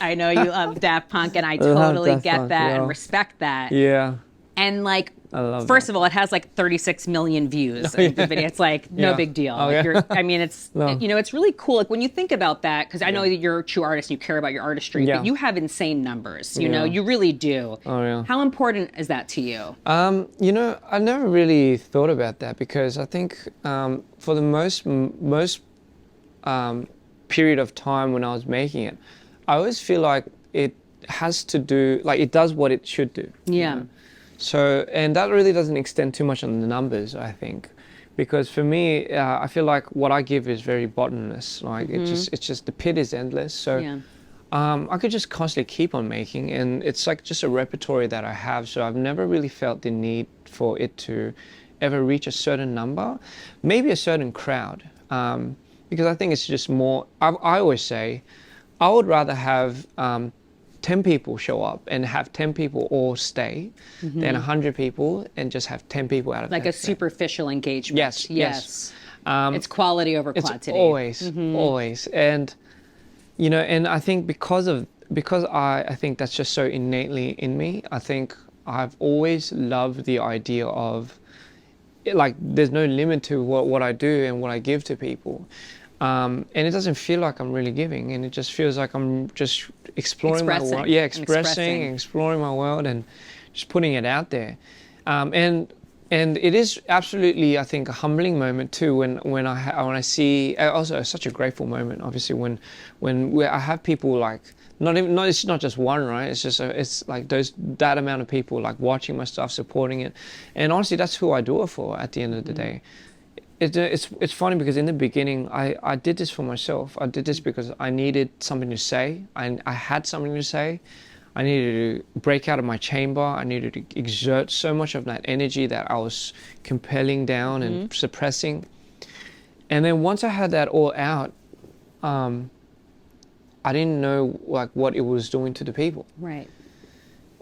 I know you love Daft Punk, and I love totally Daft get Punk, that yeah. and respect that. Yeah. And like, I love first that. of all, it has like 36 million views. In the video. It's like no Yeah. big deal. Oh, Like yeah. I mean, it's No. you know, it's really cool. Like when you think about that, because I know that you're a true artist and you care about your artistry, Yeah. but you have insane numbers. You know, Yeah. you really do. Oh yeah. How important is that to you? You know, I never really thought about that because I think for the most period of time when I was making it, I always feel like it has to do, like it does what it should do. you Yeah. know? So, and that really doesn't extend too much on the numbers, I think, because for me, I feel like what I give is very bottomless. Like it's just the pit is endless. So. Yeah. I could just constantly keep on making, and it's like just a repertoire that I have. So I've never really felt the need for it to ever reach a certain number, maybe a certain crowd, because I think it's just more. I always say, I would rather have 10 people show up and have 10 people all stay than 100 people and just have 10 people out of Like that a stay. superficial engagement. Yes, yes. It's quality over It's quantity. always, and you know, and I think because I think that's just so innately in me. I think I've always loved the idea of like there's no limit to what I do and what I give to people, and it doesn't feel like I'm really giving, and it just feels like I'm just exploring my world. Yeah, expressing, exploring my world, and just putting it out there, and it is absolutely, I think, a humbling moment too when I see, also such a grateful moment, obviously, when I have people like, it's not just one, right? It's just it's like that amount of people like watching my stuff, supporting it, and honestly, that's who I do it for. At the end of the day, it's funny because in the beginning I did this for myself. I did this because I needed something to say. I had something to say. I needed to break out of my chamber. I needed to exert so much of that energy that I was compelling down and suppressing. And then once I had that all out, I didn't know like what it was doing to the people. Right.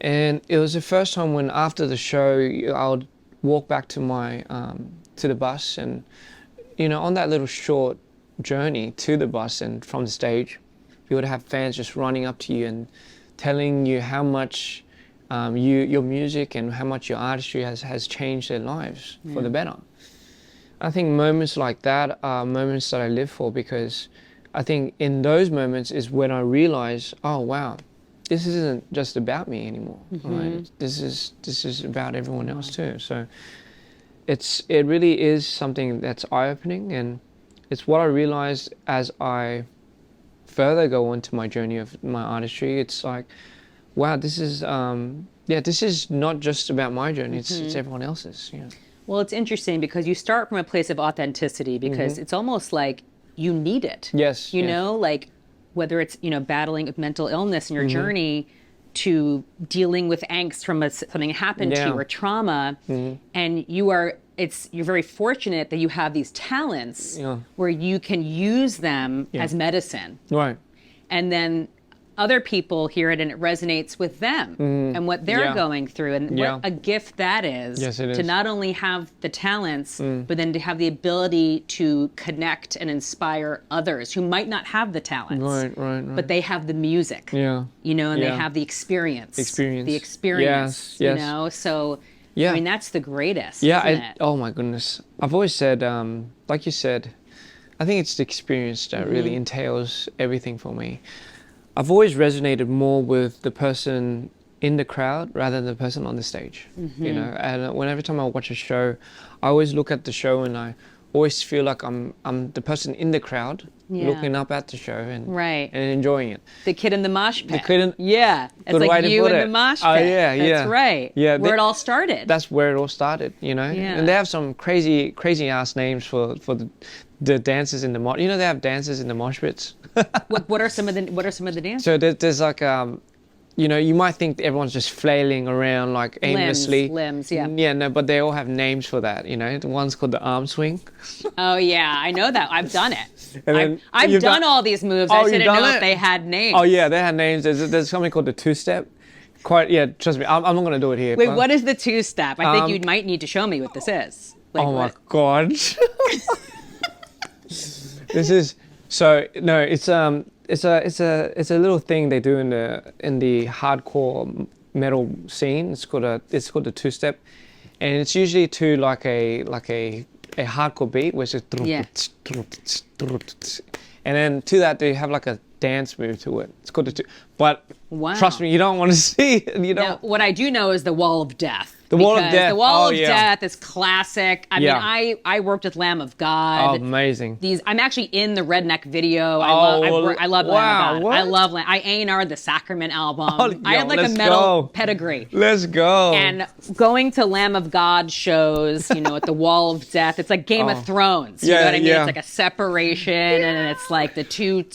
And it was the first time when after the show, I would walk back to my to the bus, and you know, on that little short journey to the bus and from the stage, you would have fans just running up to you and telling you how much your music and how much your artistry has changed their lives for the better. I think moments like that are moments that I live for, because I think in those moments is when I realize, oh wow, this isn't just about me anymore. Right? This is about everyone else too. So it really is something that's eye-opening, and it's what I realized as I further go on to my journey of my artistry. It's like, wow, this is this is not just about my journey, it's everyone else's. Yeah. Well, it's interesting because you start from a place of authenticity, because it's almost like you need it. Yes. You know, like whether it's, you know, battling with mental illness in your journey to dealing with angst from something happened to you or trauma, and you're very fortunate that you have these talents where you can use them as medicine. Right. And then other people hear it and it resonates with them and what they're going through, and what a gift that is. Yes, it is. To not only have the talents, but then to have the ability to connect and inspire others who might not have the talents. Right. But they have the music. Yeah. You know, and they have the experience. The experience. Yes. You know, so I mean, that's the greatest. Yeah. Isn't it? Oh my goodness. I've always said, like you said, I think it's the experience that really entails everything for me. I've always resonated more with the person in the crowd rather than the person on the stage. You know, and every time I watch a show, I always look at the show and I always feel like I'm the person in the crowd looking up at the show and enjoying it. The kid in the mosh pit. It's like you in the mosh pit. Oh yeah. That's right. Yeah, where it all started. That's where it all started, you know. Yeah. And they have some crazy ass names for the dancers in the mosh. You know, they have dancers in the mosh pits. What are some of the dances? So there's like you know, you might think everyone's just flailing around like aimlessly. Limbs, yeah. Yeah, no, but they all have names for that, you know. The one's called the arm swing. Oh yeah, I know that. I've done it. And I've done all these moves. I didn't know if they had names. Oh yeah, they had names. There's something called the two-step. Trust me, I'm not gonna do it here. Wait, what is the two-step? I think you might need to show me what this is. Like, oh my God. This is it's a little thing they do in the hardcore metal scene. It's called the two-step, and it's usually to like a hardcore beat, which is and then to that they have like a dance move to it. It's called the two. But trust me, you don't want to see it. You don't. Now, what I do know is the Wall of Death. The Wall of Death. The Wall of Death is classic. I Yeah. mean, I worked with Lamb of God. Oh, amazing. I'm actually in the Redneck video. I love Lamb of God. What? I love Lamb. I A&R'd the Sacrament album. Oh, I had like a let's metal go. pedigree. Let's go. And going to Lamb of God shows, you know, at the Wall of Death, it's like Game of Thrones. You know what I mean? It's like a separation, and it's like the two.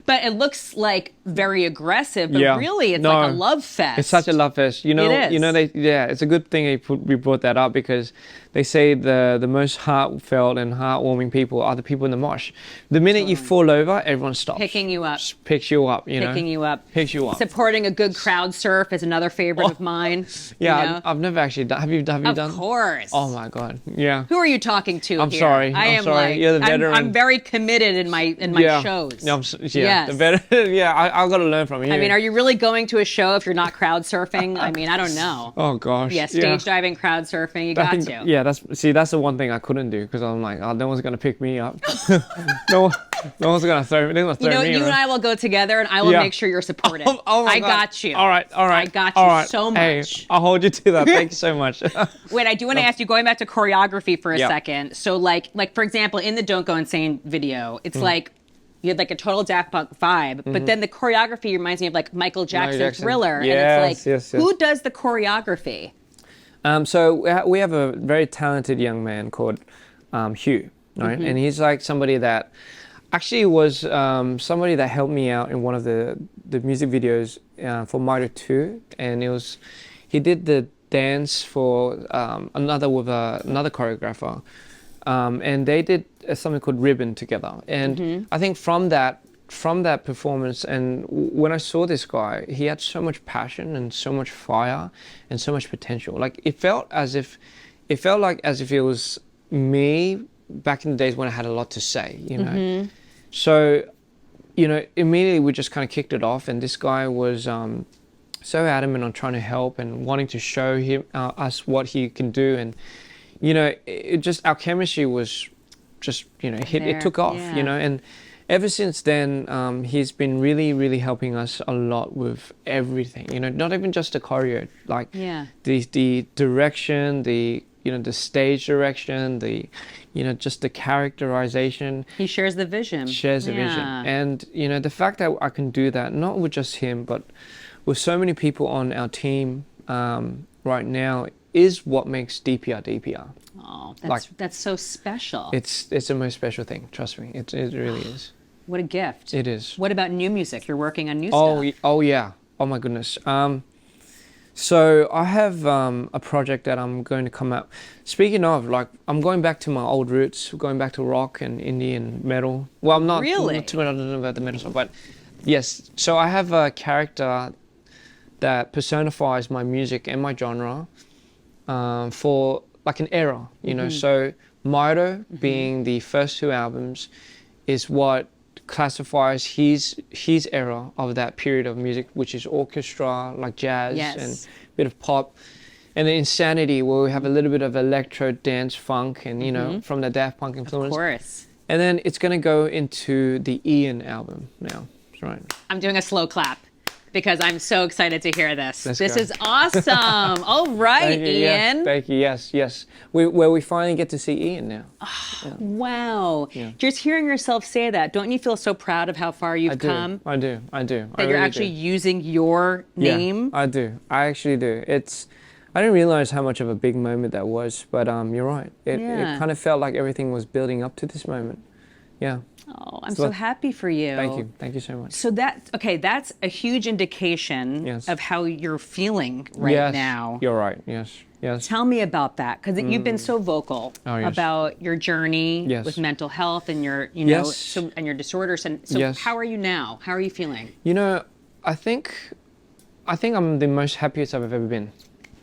But it looks like very aggressive, but really it's like a love fest. It's such a love fest. You know, It is. you know, it's a good thing we brought that up, because they say the most heartfelt and heartwarming people are the people in the mosh. The minute you fall over, everyone stops. Picking you up. Just picks you up, you know. Picking you up. Picks you up. Supporting a good crowd surf is another favorite of mine. Yeah, you know? I've never actually done. Have you done? Of course. Oh my God. Yeah. Who are you talking to I'm here? sorry. I am sorry. like, You're the veteran. I'm very committed in my shows. Yeah, the veteran. Yeah, I've got to learn from you. I mean, are you really going to a show if you're not crowd surfing? I mean, I don't know. Oh gosh. Yeah, stage diving, crowd surfing, you got to. Yeah, that's the one thing I couldn't do, because I'm like, oh, no one's gonna pick me up. no one's gonna throw me. You know, you and I will go together, and I will make sure you're supported. Oh my I God. got you. All right. I got you so much. Hey, I'll hold you to that. Thank you so much. Wait, I do want to ask you, going back to choreography for a second. So, like for example, in the "Don't Go Insane" video, it's like you had like a total Daft Punk vibe, but then the choreography reminds me of like Michael Jackson. Thriller, and it's like, who does the choreography? So we have a very talented young man called Hugh, right? And he's like somebody that actually was somebody that helped me out in one of the music videos for Mitre 2, and he did the dance for another choreographer, and they did something called Ribbon together. And I think from that performance, and when I saw this guy, he had so much passion and so much fire and so much potential. Like it felt like as if it was me back in the days when I had a lot to say, you know. So, you know, immediately we just kind of kicked it off, and this guy was so adamant on trying to help and wanting to show us what he can do, and you know, our chemistry was just, you know, it took off, you know. And ever since then, he's been really, really helping us a lot with everything. You know, not even just the choreo, like the direction, the stage direction, just the characterization. He shares the vision. And you know, the fact that I can do that, not with just him, but with so many people on our team right now, is what makes DPR DPR. Oh, that's so special. It's the most special thing. Trust me, it really is. What a gift. It is. What about new music? You're working on new stuff. Oh yeah. Oh my goodness. So I have a project that I'm going to come out. Speaking of, like, I'm going back to my old roots, going back to rock and indie and metal. Well, I'm not. Really? I don't know about the metal stuff, but Yes. So I have a character that personifies my music and my genre for like an era, you know. So Mito, being the first 2 albums, is what classifies his era of that period of music, which is orchestra, like jazz and a bit of pop. And then Insanity, where we have a little bit of electro, dance, funk, and you know, from the Daft Punk influence. Of course. And then it's going to go into the Ian album now. That's right. I'm doing a slow clap because I'm so excited to hear this. Let's this go. is awesome. All right, Thank you, Ian. Yes, thank you. Yes, yes. Where we finally get to see Ian now. Wow. Yeah. Just hearing yourself say that, don't you feel so proud of how far you've come? I do. That you're really actually using your name? Yeah, I do. I actually do. I didn't realize how much of a big moment that was, but you're right. It kind of felt like everything was building up to this moment. Yeah. Oh, I'm so happy for you. Thank you. Thank you so much. So that's a huge indication of how you're feeling now. You're right. Yes. Yes. Tell me about that, because you've been so vocal about your journey with mental health and your, you know, and your disorders. And so how are you now? How are you feeling? You know, I think I'm the most happiest I've ever been.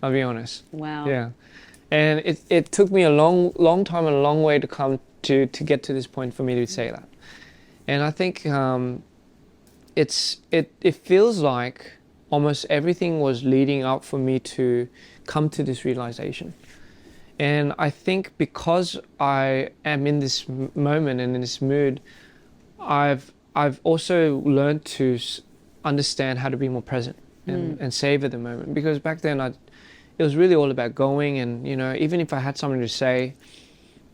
I'll be honest. Wow. Yeah. And it took me a long time and a long way to come to get to this point for me to say that. And I think it feels like almost everything was leading up for me to come to this realization. And I think because I am in this moment and in this mood, I've also learned to understand how to be more present and savor the moment. Because back then it was really all about going, and you know, even if I had something to say,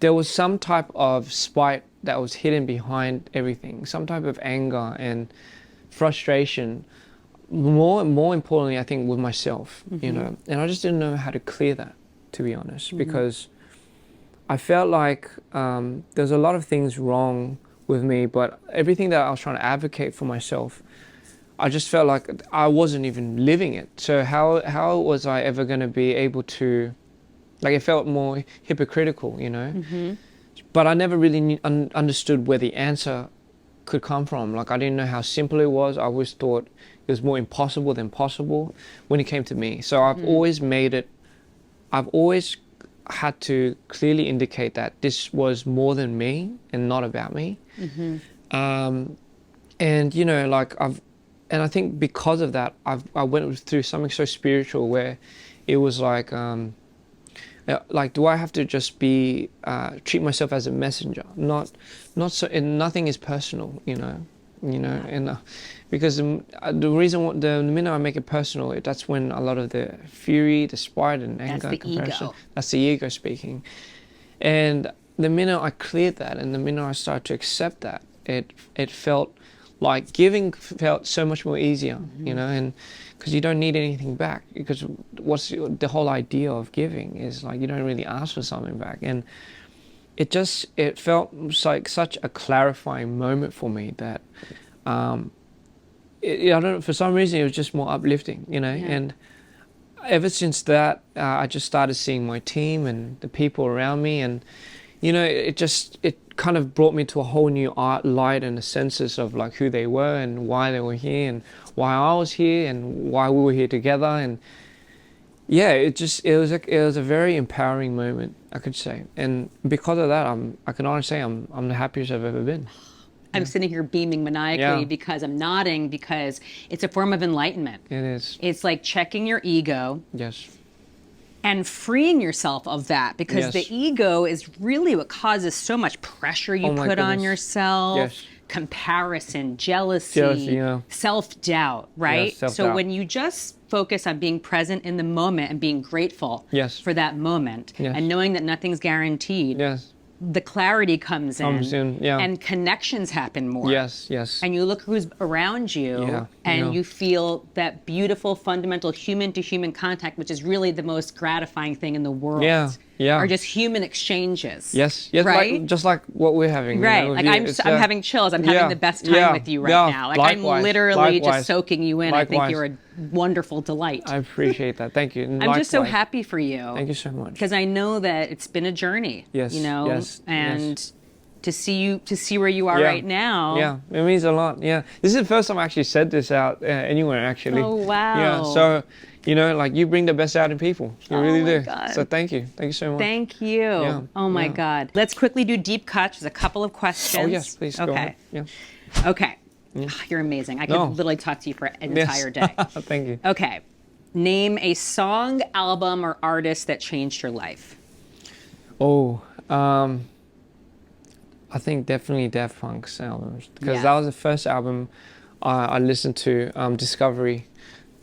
there was some type of spite that was hidden behind everything, some type of anger and frustration. More importantly, I think with myself, you know, and I just didn't know how to clear that, to be honest, because I felt like there's a lot of things wrong with me, but everything that I was trying to advocate for myself, I just felt like I wasn't even living it. So how was I ever going to be able to, like, it felt more hypocritical, you know? But I never really understood where the answer could come from. Like, I didn't know how simple it was. I always thought it was more impossible than possible when it came to me. So I've always had to clearly indicate that this was more than me and not about me. And you know, like I think because of that, I went through something so spiritual where it was like do I have to just be treat myself as a messenger, not so, and nothing is personal, you know, and because the reason the minute I make it personal, that's when a lot of the fury, the spite, and anger, that's the comparison, ego. That's the ego speaking. And the minute I cleared that, and the minute I started to accept that, it felt like giving felt so much more easier, you know, and because you don't need anything back, because what's the whole idea of giving is like you don't really ask for something back. And it felt like such a clarifying moment for me that I don't know, for some reason it was just more uplifting, you know. And ever since that, I just started seeing my team and the people around me, and you know, it kind of brought me to a whole new light and a senses of like who they were and why they were here and why I was here and why we were here together. And yeah, it was a very empowering moment, I could say. And because of that, I can honestly say I'm the happiest I've ever been. I'm sitting here beaming maniacally because I'm nodding, because it's a form of enlightenment. It is. It's like checking your ego. Yes. And freeing yourself of that, because the ego is really what causes so much pressure you put on yourself, comparison, jealousy, self-doubt, right? Yes, self-doubt. So when you just focus on being present in the moment and being grateful for that moment and knowing that nothing's guaranteed, the clarity comes in, and connections happen more. Yes. And you look who's around you, and you feel that beautiful, fundamental human-to-human contact, which is really the most gratifying thing in the world. Are just human exchanges. Yes, right? just like what we're having. Right, You know, like I'm having chills. I'm having the best time with you right now. Like likewise, I'm literally just soaking you in. Likewise. I think you're a wonderful delight. I appreciate that. Thank you. I'm just so happy for you. Thank you so much. Because I know that it's been a journey. Yes, you know, yes, and to see where you are right now. Yeah, it means a lot. Yeah, this is the first time I actually said this out anywhere actually. Oh wow. Yeah, so like you bring the best out in people. You really do. God. So thank you so much. Thank you. Yeah. Oh my God. Let's quickly do deep cuts. There's a couple of questions. Oh yes, please go ahead. Yeah. Okay. You're amazing. I could literally talk to you for an entire day. Thank you. Okay. Name a song, album, or artist that changed your life. Oh, I think definitely Daft Punk's albums, because that was the first album I listened to. Discovery.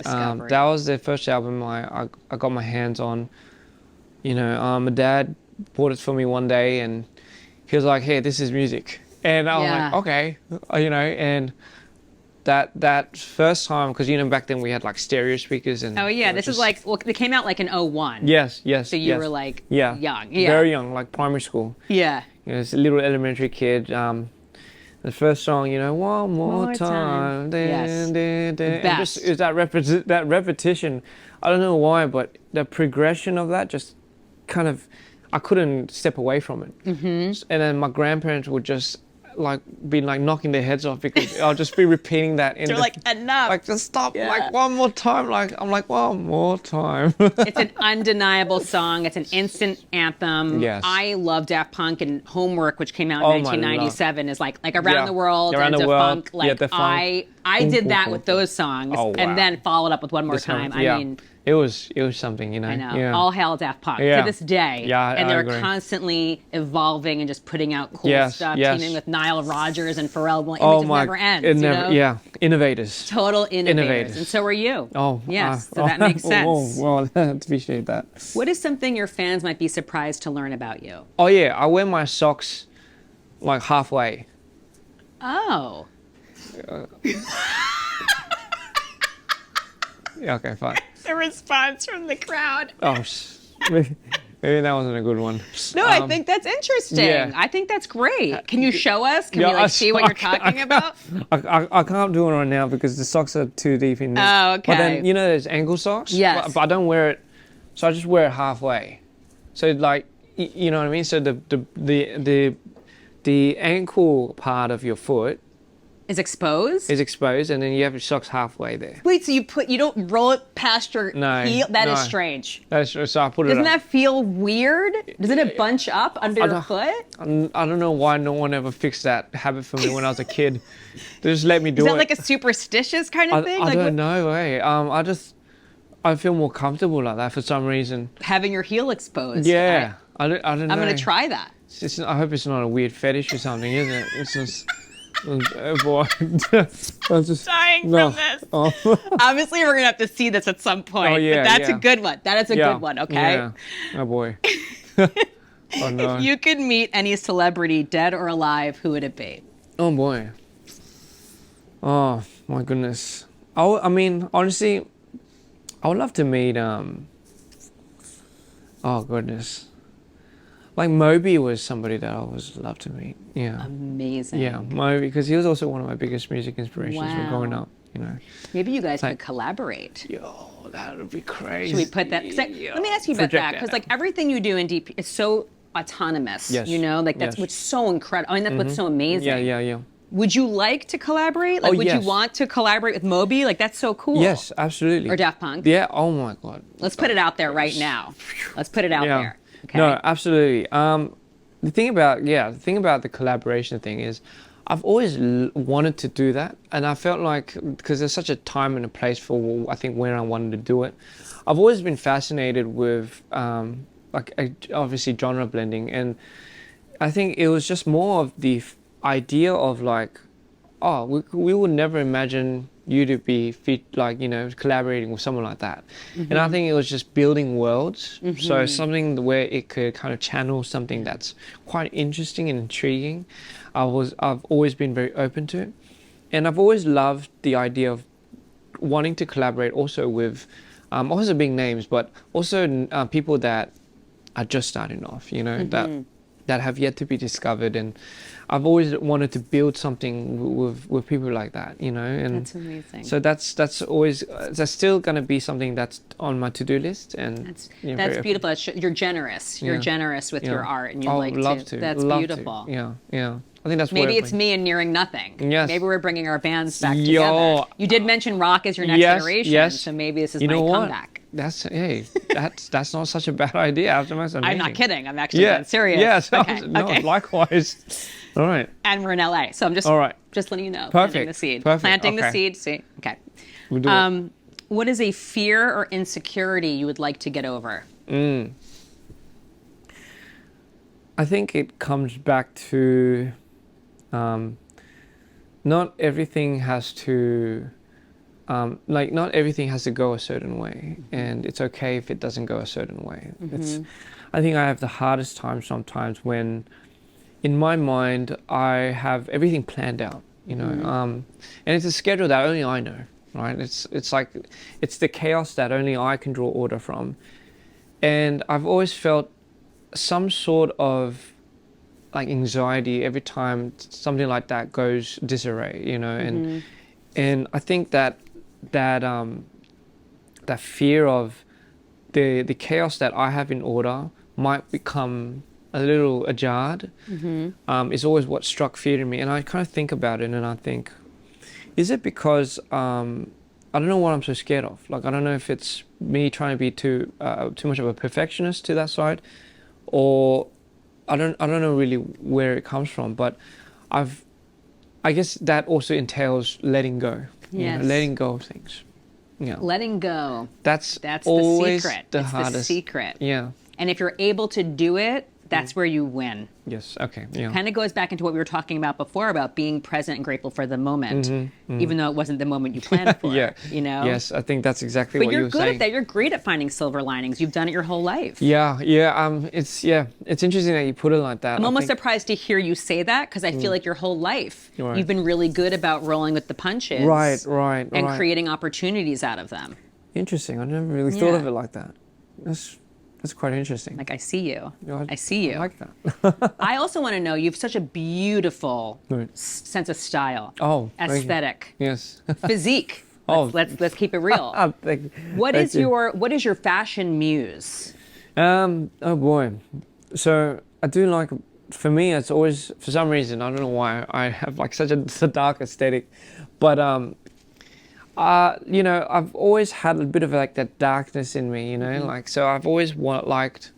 That was the first album I got my hands on. My dad bought it for me one day, and he was like, "Hey, this is music," and I was like, "Okay," and that first time, because back then we had like stereo speakers and. Oh yeah, this is like they came out like in 01. Yes. So you were like young. Yeah. Very young, like primary school. Yeah. It's a little elementary kid. The first song, one more time. Yes. Just, is that repetition. I don't know why, but the progression of that just kind of, I couldn't step away from it. Mm-hmm. And then my grandparents would just be knocking their heads off because I'll just be repeating that. They're like, enough. Like, just stop. Yeah. Like, one more time. I'm like, one more time. It's an undeniable song. It's an instant anthem. Yes. I love Daft Punk, and Homework, which came out in 1997, is like Around the World Around and the World. Defunk. Like, Defunk. I did that with those songs, and then followed up with One More Time. I mean, it was something, I know. Yeah. All hail Daft Punk to this day. Yeah, and I they're agree. constantly evolving and just putting out cool stuff, teaming with Nile Rodgers and Pharrell. It never ends. It never. Yeah, innovators. Total innovators. And so are you. Oh, yes. So that makes sense. Well, I appreciate that. What is something your fans might be surprised to learn about you? Oh yeah, I wear my socks like halfway. Oh. Yeah, okay, fine. The response from the crowd. Oh, maybe that wasn't a good one. No, I think that's interesting. Yeah. I think that's great. Can you show us? Can we see what you're talking about? I can't do it right now because the socks are too deep in there. Oh, okay. But then, there's ankle socks. Yes. But I don't wear it, so I just wear it halfway. So like, you know what I mean? So the ankle part of your foot is exposed, and then you have your socks halfway there. Wait, so you don't roll it past your heel? That is strange. That's so I put it. Doesn't that feel weird? Doesn't it bunch up under your foot? I don't know why no one ever fixed that habit for me when I was a kid. They just let me do it. Is that like a superstitious kind of thing? I don't know. I feel more comfortable like that for some reason. Having your heel exposed. Yeah, I don't know. I'm gonna try that. I hope it's not a weird fetish or something, is it? It's just. Oh boy. I'm just dying from this. Oh. Obviously, we're going to have to see this at some point. Oh, yeah, but that's a good one. That is a good one, okay? Yeah. Oh boy. Oh no. If you could meet any celebrity, dead or alive, who would it be? Oh boy. Oh my goodness. I mean, honestly, I would love to meet, oh goodness. Like Moby was somebody that I always loved to meet. Yeah. Amazing. Yeah, Moby, because he was also one of my biggest music inspirations when growing up. Maybe you guys could collaborate. Yo, that would be crazy. Should we put that? Let me ask you about that, because like everything you do in DP is so autonomous. Yes. Like that's what's so incredible. I mean, that's what's so amazing. Yeah. Would you like to collaborate? Like, would you want to collaborate with Moby? Like, that's so cool. Yes, absolutely. Or Daft Punk? Yeah. Oh my God. Let's put it out there right now. Let's put it out there. Okay. No, absolutely. The thing about the collaboration thing is, I've always wanted to do that, and I felt like because there's such a time and a place for I think when I wanted to do it. I've always been fascinated with obviously genre blending, and I think it was just more of the idea of like, we would never imagine you to be collaborating with someone like that. Mm-hmm. And I think it was just building worlds. Mm-hmm. So something where it could kind of channel something that's quite interesting and intriguing. I've always been very open to it. And I've always loved the idea of wanting to collaborate also with, also big names, but also people that are just starting off, that that have yet to be discovered, and I've always wanted to build something with people like that, you know. And That's amazing. so that's always that's still going to be something that's on my to-do list, and that's beautiful. You're generous. You're generous with your art, and you like love to. That's beautiful. Yeah. I think that's maybe it's me and nearing nothing. Yes. Maybe we're bringing our bands back together. You did mention rock as your next iteration, yes. so maybe this is you my know comeback. That's not such a bad idea. I'm not kidding. I'm actually being serious. Yes. Okay. Likewise. All right. And we're in LA, so I'm just just letting you know. Perfect. Planting the seed. Perfect. Planting the seed. See. Okay. We'll do it. What is a fear or insecurity you would like to get over? I think it comes back to not everything has to not everything has to go a certain way, and it's okay if it doesn't go a certain way. I think I have the hardest time sometimes when in my mind I have everything planned out, you know, and it's a schedule that only I know, right? It's like it's the chaos that only I can draw order from, and I've always felt some sort of like anxiety every time something like that goes disarray, you know, and I think that fear of the chaos that I have in order might become a little ajarred is always what struck fear in me. And I kind of think about it, and I think, is it because I don't know what I'm so scared of? Like, I don't know if it's me trying to be too much of a perfectionist to that side, or I don't know really where it comes from. But I guess that also entails letting go. You know, letting go of things. Yeah. Letting go. That's the always secret. the it's hardest. the secret. Yeah. And if you're able to do it, that's where you win. Yes. Okay. Yeah. Kind of goes back into what we were talking about before about being present and grateful for the moment, even though it wasn't the moment you planned for. Yeah. You know. Yes, I think that's exactly but what you were saying. But you're good at that. You're great at finding silver linings. You've done it your whole life. Yeah. It's interesting that you put it like that. I'm almost surprised to hear you say that, because I feel like your whole life you've been really good about rolling with the punches. Right. And creating opportunities out of them. Interesting. I never really thought of it like that. That's quite interesting. Like, I see you. I see you. I like that. I also want to know, you have such a beautiful sense of style. Oh, aesthetic. Yes. Physique. Let's keep it real. What is your fashion muse? Oh boy. So I do like, for me, it's always, for some reason, I don't know why, I have like such a dark aesthetic, but you know, I've always had a bit of like that darkness in me, you know, like, so I've always liked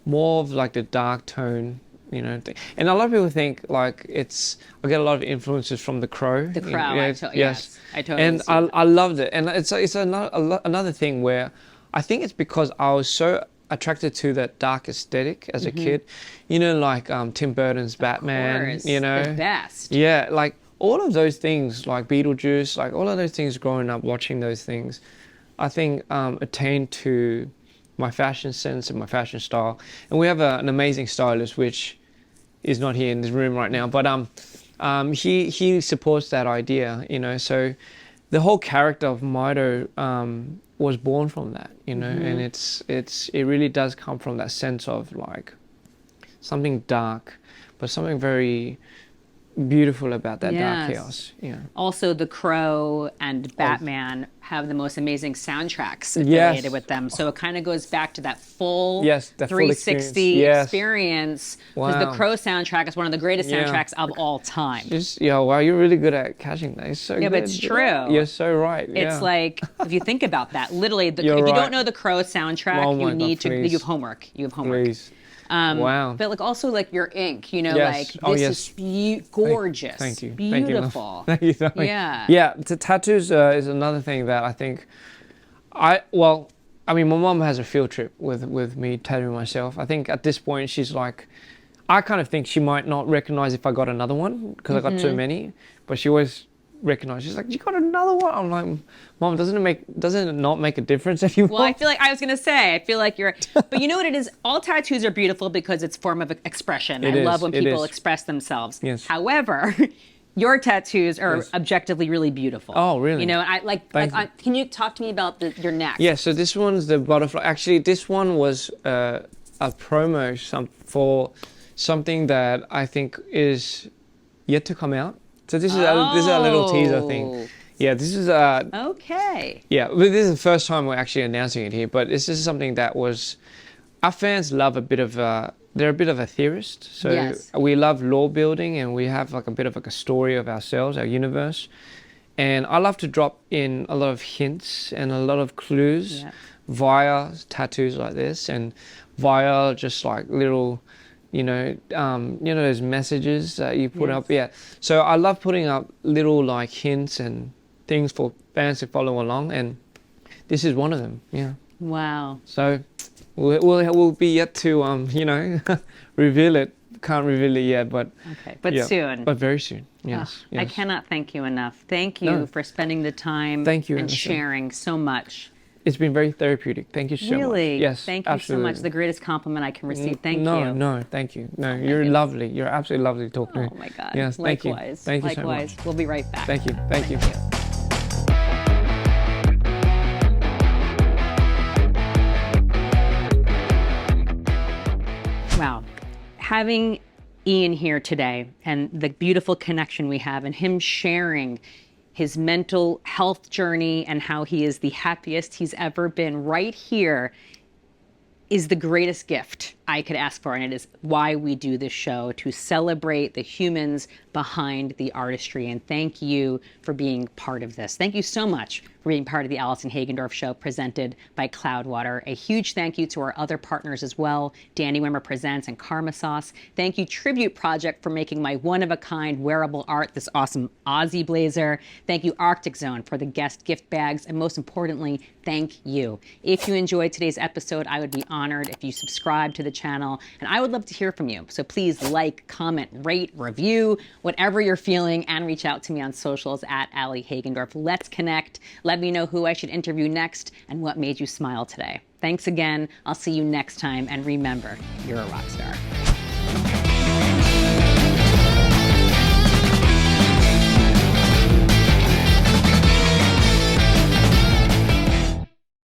more of like the dark tone, you know, and a lot of people think like I get a lot of influences from The Crow. The Crow, you know, yes. I totally and I loved it, and it's another thing where I think it's because I was so attracted to that dark aesthetic as a kid, you know, like Tim Burton's Batman, of course, you know, the best. Yeah, like all of those things, like Beetlejuice, like all of those things, growing up watching those things, I think attained to my fashion sense and my fashion style. And we have an amazing stylist, which is not here in this room right now, but he supports that idea, you know. So the whole character of Mido was born from that, you know, and it really does come from that sense of like something dark, but something very beautiful about that dark chaos. Yeah. Also, The Crow and Batman have the most amazing soundtracks affiliated with them. So it kind of goes back to that full 360 experience. Because The Crow soundtrack is one of the greatest soundtracks of all time. Wow, you're really good at catching that. It's so good. But it's true. You're so right. It's like, if you think about that, literally, if you don't know The Crow soundtrack, you need to. You have homework. Please. Wow. But like also like your ink, you know, like this is gorgeous. Thank you. Beautiful. Thank you. Yeah. Yeah. The tattoos is another thing that I think my mom has a field trip with me tattooing myself. I think at this point she's like, I kind of think she might not recognize if I got another one because I got so many, but she always recognized. She's like, "You got another one?" I'm like, "Mom, doesn't it not make a difference anymore?" Well, I feel like you're, but you know what it is? All tattoos are beautiful because it's a form of expression. I love when people express themselves. Yes. However, your tattoos are objectively really beautiful. Oh, really? You know, can you talk to me about your neck? Yeah, so this one's the butterfly. Actually, this one was a promo for something that I think is yet to come out. So this is a little teaser thing. Yeah, this is Okay. Yeah, but this is the first time we're actually announcing it here. But this is something that was, our fans love a bit of they're a bit of a theorist. So Yes. we love lore building, and we have like a bit of like a story of ourselves, our universe. And I love to drop in a lot of hints and a lot of clues via tattoos like this, and via just like little, those messages that you put up. Yeah. So I love putting up little like hints and things for fans to follow along, and this is one of them. Yeah. Wow. So we'll be yet to reveal it. Can't reveal it yet, but okay, but soon. But very soon. Yes. I cannot thank you enough. Thank you for spending the time. Thank you, and Allison. sharing so much. It's been very therapeutic. Thank you so much. Really? Yes. Thank you absolutely. so much. The greatest compliment I can receive. Thank you. No, thank you. No, you're lovely. You're absolutely lovely to talk to. Oh my God. Yes, thank you. Likewise. Thank you so Likewise. much. We'll be right back. Thank you. Thank you. Wow. Having Ian here today and the beautiful connection we have, and him sharing his mental health journey and how he is the happiest he's ever been right here, is the greatest gift I could ask for. And it is why we do this show, to celebrate the humans behind the artistry. And thank you for being part of this. Thank you so much for being part of the Allison Hagendorf Show, presented by Cloudwater. A huge thank you to our other partners as well, Danny Wimmer Presents and Karma Sauce. Thank you, Tribute Project, for making my one-of-a-kind wearable art, this awesome Aussie blazer. Thank you, Arctic Zone, for the guest gift bags. And most importantly, thank you. If you enjoyed today's episode, I would be honored if you subscribe to the channel, and I would love to hear from you. So please like, comment, rate, review, whatever you're feeling, and reach out to me on socials at Allie Hagendorf. Let's connect. Let me know who I should interview next and what made you smile today. Thanks again. I'll see you next time, and remember, you're a rock star.